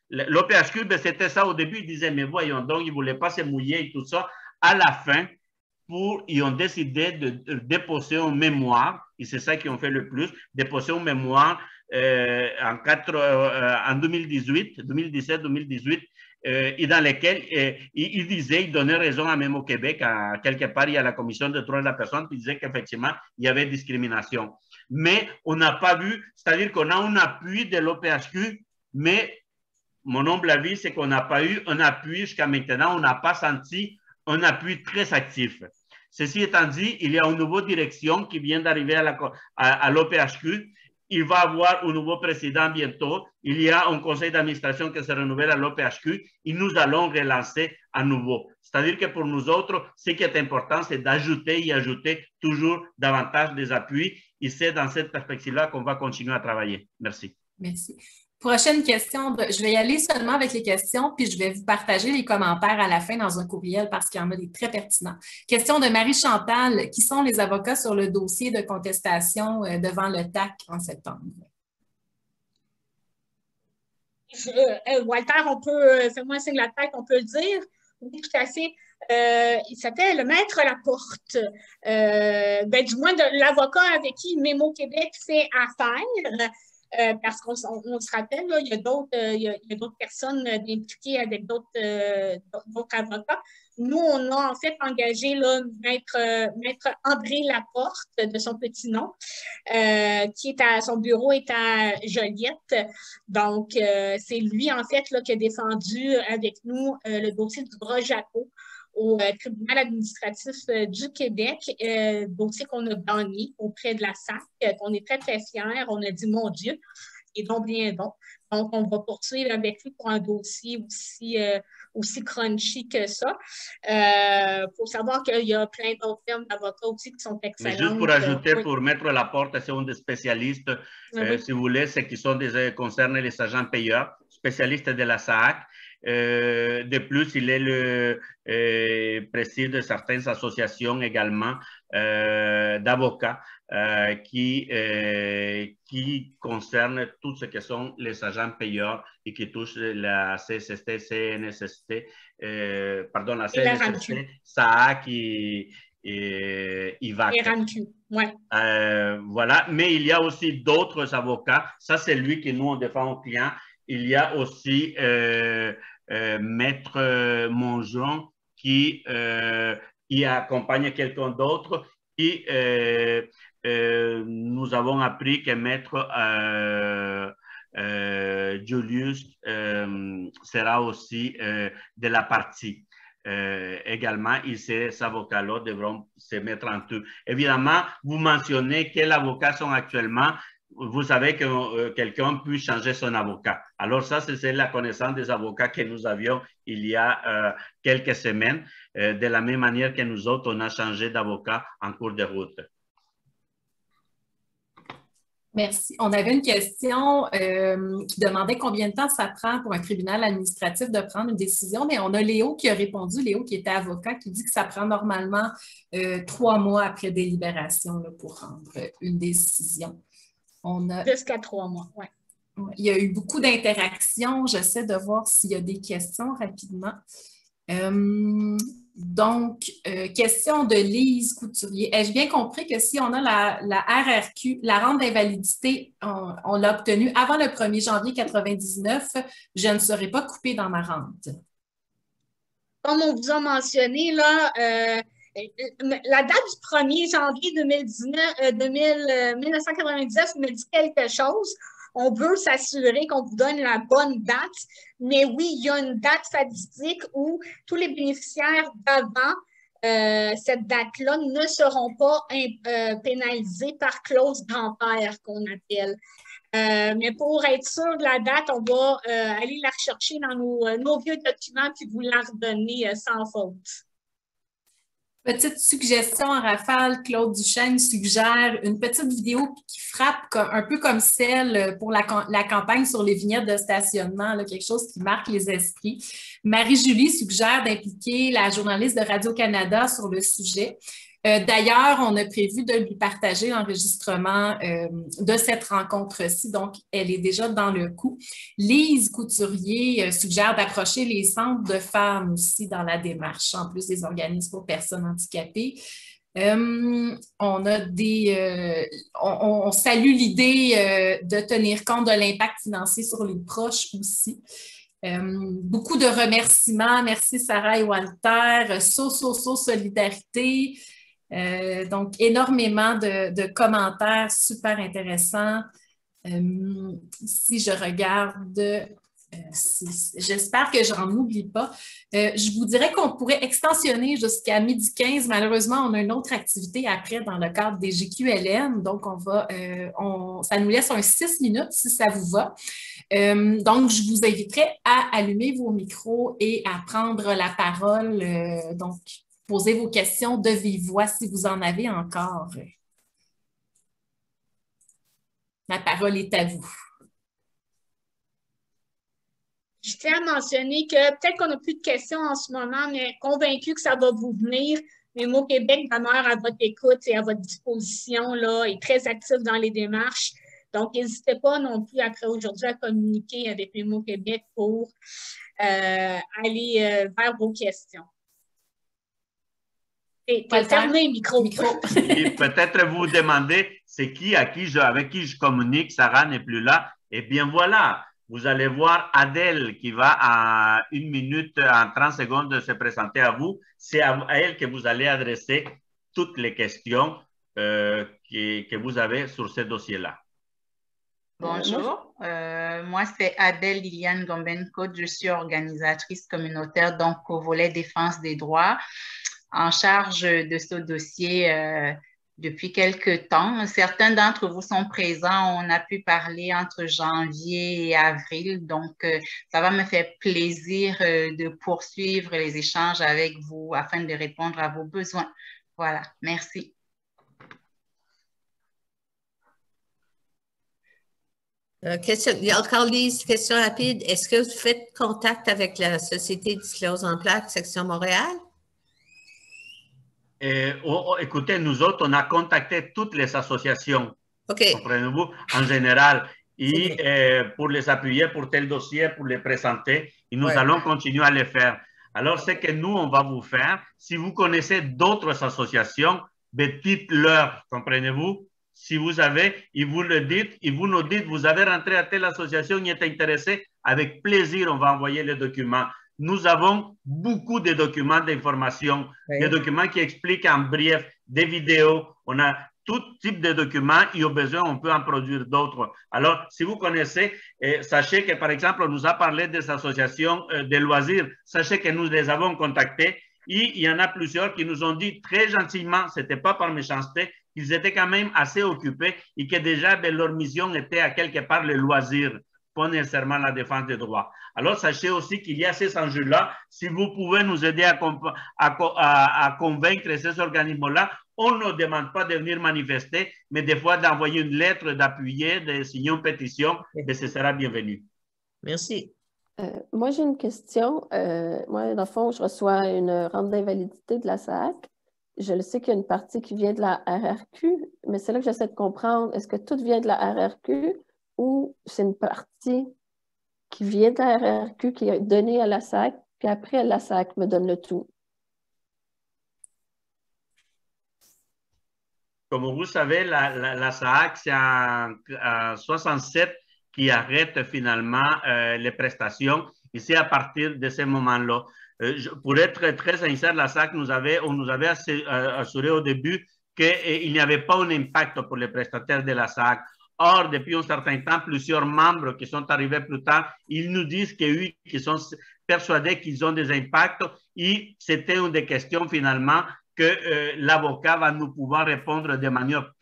l'OPHQ, c'était ça au début, ils disaient, mais voyons donc, ils ne voulaient pas se mouiller et tout ça. À la fin, ils ont décidé de déposer un mémoire, et c'est ça qu'ils ont fait le plus, déposer un mémoire en 2017-2018, et dans lequel ils disaient, ils donnaient raison à même au Québec, quelque part, il y a la Commission des droits de la personne qui disait qu'effectivement, il y avait discrimination. Mais on n'a pas vu, c'est-à-dire qu'on a un appui de l'OPHQ, mais mon humble avis, c'est qu'on n'a pas eu un appui jusqu'à maintenant, on n'a pas senti un appui très actif. Ceci étant dit, il y a une nouvelle direction qui vient d'arriver à l'OPHQ. Il va avoir un nouveau président bientôt. Il y a un conseil d'administration qui se renouvelle à l'OPHQ et nous allons relancer à nouveau. C'est-à-dire que pour nous autres, ce qui est important, c'est d'ajouter et ajouter toujours davantage des appuis. Et c'est dans cette perspective-là qu'on va continuer à travailler. Merci. Merci. Prochaine question. Je vais y aller seulement avec les questions, puis je vais vous partager les commentaires à la fin dans un courriel parce qu'il y en a des très pertinents. Question de Marie-Chantal. Qui sont les avocats sur le dossier de contestation devant le TAC en septembre? Walter, on peut, fais-moi un signe de la tête, on peut le dire. Oui, tout à fait. Il s'appelle Maître Laporte. Du moins, l'avocat avec qui Mémo Québec fait affaire. Parce qu'on se rappelle, là, il y a d'autres personnes impliquées avec d'autres avocats. Nous, on a en fait engagé là, Maître André Laporte, de son petit nom, son bureau est à Joliette. Donc, c'est lui, en fait, là, qui a défendu avec nous le dossier du Brojaco au tribunal administratif du Québec, dossier qu'on a gagné auprès de la SAC, qu'on est très, très fiers. On a dit, mon Dieu, et donc bien donc. Donc, on va poursuivre avec lui pour un dossier aussi crunchy que ça. Il faut savoir qu'il y a plein d'autres firmes d'avocats aussi qui sont excellents. Mais juste pour ajouter, pour mettre la porte, c'est un des spécialistes, si vous voulez, ceux qui sont concernent les agents payeurs, spécialistes de la SAC. De plus, il est le président de certaines associations également d'avocats qui concernent tout ce que sont les agents payeurs et qui touchent la CSST, CNSST, la CNSST, SAC et IVAC. Et RAMQ, ouais. Voilà, mais il y a aussi d'autres avocats. Ça, c'est lui que nous, on défend aux clients. Il y a aussi Maître Mongeon qui accompagne quelqu'un d'autre. Et nous avons appris que Maître Julius sera aussi de la partie. Également, ces avocats-là devront se mettre en tout. Évidemment, vous mentionnez quels avocats sont actuellement. Vous savez que quelqu'un peut changer son avocat. Alors ça, c'est la connaissance des avocats que nous avions il y a quelques semaines. De la même manière que nous autres, on a changé d'avocat en cours de route. Merci. On avait une question qui demandait combien de temps ça prend pour un tribunal administratif de prendre une décision, mais on a Léo qui a répondu, Léo qui était avocat, qui dit que ça prend normalement 3 mois après délibération là, pour rendre une décision. Jusqu'à 3 mois, oui. Il y a eu beaucoup d'interactions. J'essaie de voir s'il y a des questions rapidement. Donc, question de Lise Couturier. Ai-je bien compris que si on a la RRQ, la rente d'invalidité, on l'a obtenue avant le 1er janvier 1999, je ne serai pas coupée dans ma rente? Comme on vous a mentionné, là, la date du 1er janvier 1999 me dit quelque chose. On veut s'assurer qu'on vous donne la bonne date, mais oui, il y a une date fatidique où tous les bénéficiaires d'avant cette date-là ne seront pas pénalisés par clause grand-père qu'on appelle. Mais pour être sûr de la date, on va aller la rechercher dans nos vieux documents puis vous la redonner sans faute. Petite suggestion en rafale, Claude Duchesne suggère une petite vidéo qui frappe un peu comme celle pour la campagne sur les vignettes de stationnement, là, quelque chose qui marque les esprits. Marie-Julie suggère d'impliquer la journaliste de Radio-Canada sur le sujet. D'ailleurs, on a prévu de lui partager l'enregistrement de cette rencontre-ci, donc elle est déjà dans le coup. Lise Couturier suggère d'approcher les centres de femmes aussi dans la démarche, en plus des organismes pour personnes handicapées. On salue l'idée de tenir compte de l'impact financier sur les proches aussi. Beaucoup de remerciements. Merci Sarah et Walter. Solidarité. Donc, énormément de commentaires super intéressants. Si je regarde J'espère que j'en oublie pas. Je vous dirais qu'on pourrait extensionner jusqu'à 12h15. Malheureusement, on a une autre activité après dans le cadre des GQLM. Donc, ça nous laisse un 6 minutes si ça vous va. Donc, je vous inviterai à allumer vos micros et à prendre la parole. Donc, posez vos questions de vive voix si vous en avez encore. La parole est à vous. Je tiens à mentionner que peut-être qu'on n'a plus de questions en ce moment, mais convaincu que ça va vous venir. Mémo Québec demeure à votre écoute et à votre disposition, là, est très actif dans les démarches. Donc, n'hésitez pas non plus après aujourd'hui à communiquer avec Mémo Québec pour aller vers vos questions. T'es fermé, micro. Peut-être vous demandez, c'est qui, avec qui je communique, Sarah n'est plus là. Eh bien, voilà. Vous allez voir Adèle qui va à 1 minute, en 30 secondes se présenter à vous. C'est à elle que vous allez adresser toutes les questions que vous avez sur ce dossier-là. Bonjour, moi c'est Adèle Liliane Gombenko, je suis organisatrice communautaire donc au volet défense des droits, en charge de ce dossier depuis quelques temps. Certains d'entre vous sont présents. On a pu parler entre janvier et avril. Donc, ça va me faire plaisir de poursuivre les échanges avec vous afin de répondre à vos besoins. Voilà, merci. Il y a encore Lise, question rapide. Est-ce que vous faites contact avec la Société de sclérose en plaques, section Montréal? Écoutez, nous autres, on a contacté toutes les associations, comprenez-vous, en général, et pour les appuyer pour tel dossier, pour les présenter, et nous allons continuer à le faire. Alors, ce que nous, on va vous faire, si vous connaissez d'autres associations, dites-leur, comprenez-vous, si vous avez, et vous le dites, et vous nous dites, vous avez rentré à telle association, il est intéressé, avec plaisir, on va envoyer les documents. Nous avons beaucoup de documents d'information, des documents qui expliquent en bref, des vidéos. On a tout type de documents et au besoin, on peut en produire d'autres. Alors, si vous connaissez, sachez que, par exemple, on nous a parlé des associations de loisirs. Sachez que nous les avons contactées et il y en a plusieurs qui nous ont dit très gentiment, ce n'était pas par méchanceté, qu'ils étaient quand même assez occupés et que déjà leur mission était à quelque part le loisir, pas nécessairement la défense des droits. Alors, sachez aussi qu'il y a ces enjeux-là. Si vous pouvez nous aider à convaincre ces organismes-là, on ne demande pas de venir manifester, mais des fois d'envoyer une lettre, d'appuyer, de signer une pétition, et ce sera bienvenu. Merci. Moi, j'ai une question. Moi, dans le fond, je reçois une rente d'invalidité de la SAC. Je le sais qu'il y a une partie qui vient de la RRQ, mais c'est là que j'essaie de comprendre. Est-ce que tout vient de la RRQ ou c'est une partie qui vient de la RRQ qui est donnée à la SAC, puis après, la SAC me donne le tout? Comme vous savez, la SAC, c'est en 67 qui arrête finalement les prestations. Et c'est à partir de ce moment-là. Pour être très sincère, la SAC on nous avait assuré au début qu'il n'y avait pas un impact pour les prestataires de la SAC. Or, depuis un certain temps, plusieurs membres qui sont arrivés plus tard, ils nous disent que oui, qu'ils sont persuadés qu'ils ont des impacts et c'était une des questions finalement que l'avocat va nous pouvoir répondre de manière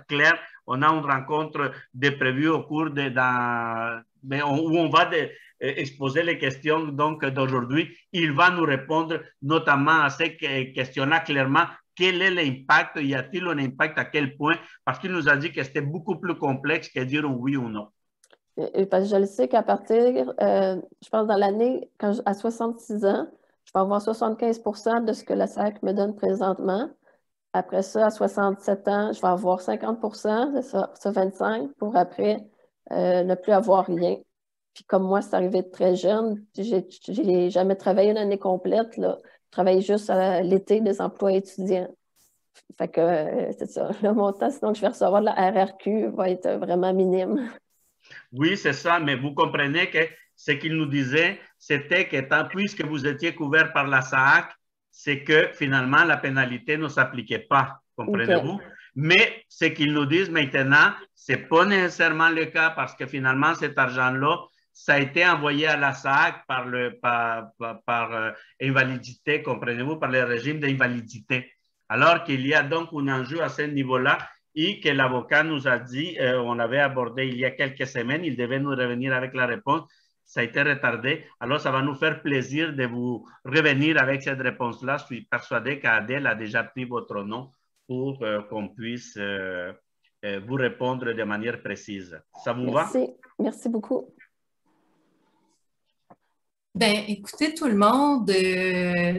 claire. On a une rencontre de prévue au cours où on va exposer les questions d'aujourd'hui. Il va nous répondre notamment à ces questions-là clairement. Quel est l'impact? Y a-t-il un impact? À quel point? Parce qu'il nous a dit que c'était beaucoup plus complexe que dire oui ou non. Parce que je le sais qu'à partir, je pense dans l'année, à 66 ans, je vais avoir 75% de ce que la SAC me donne présentement. Après ça, à 67 ans, je vais avoir 50%, c'est ça 25%, pour après ne plus avoir rien. Puis comme moi, c'est arrivé très jeune, je n'ai jamais travaillé une année complète, là. Je travaille juste à l'été des emplois étudiants. Fait que c'est ça. Le montant, sinon que je vais recevoir de la RRQ va être vraiment minime. Oui, c'est ça, mais vous comprenez que ce qu'il nous disait, c'était que puisque vous étiez couvert par la SAC, c'est que finalement la pénalité ne s'appliquait pas, comprenez-vous? Okay. Mais ce qu'ils nous disent maintenant, ce n'est pas nécessairement le cas parce que finalement cet argent-là, ça a été envoyé à la SAC par invalidité, comprenez-vous, par le régime d'invalidité. Alors qu'il y a donc un enjeu à ce niveau-là et que l'avocat nous a dit, on l'avait abordé il y a quelques semaines, il devait nous revenir avec la réponse. Ça a été retardé. Alors, ça va nous faire plaisir de vous revenir avec cette réponse-là. Je suis persuadé qu'Adèle a déjà pris votre nom pour qu'on puisse vous répondre de manière précise. Ça vous va? Merci beaucoup. Bien, écoutez tout le monde,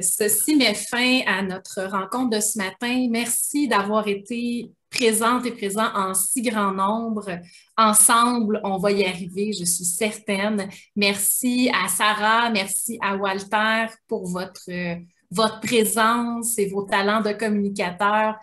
ceci met fin à notre rencontre de ce matin. Merci d'avoir été présentes et présents en si grand nombre. Ensemble, on va y arriver, je suis certaine. Merci à Sarah, merci à Walter pour votre présence et vos talents de communicateur.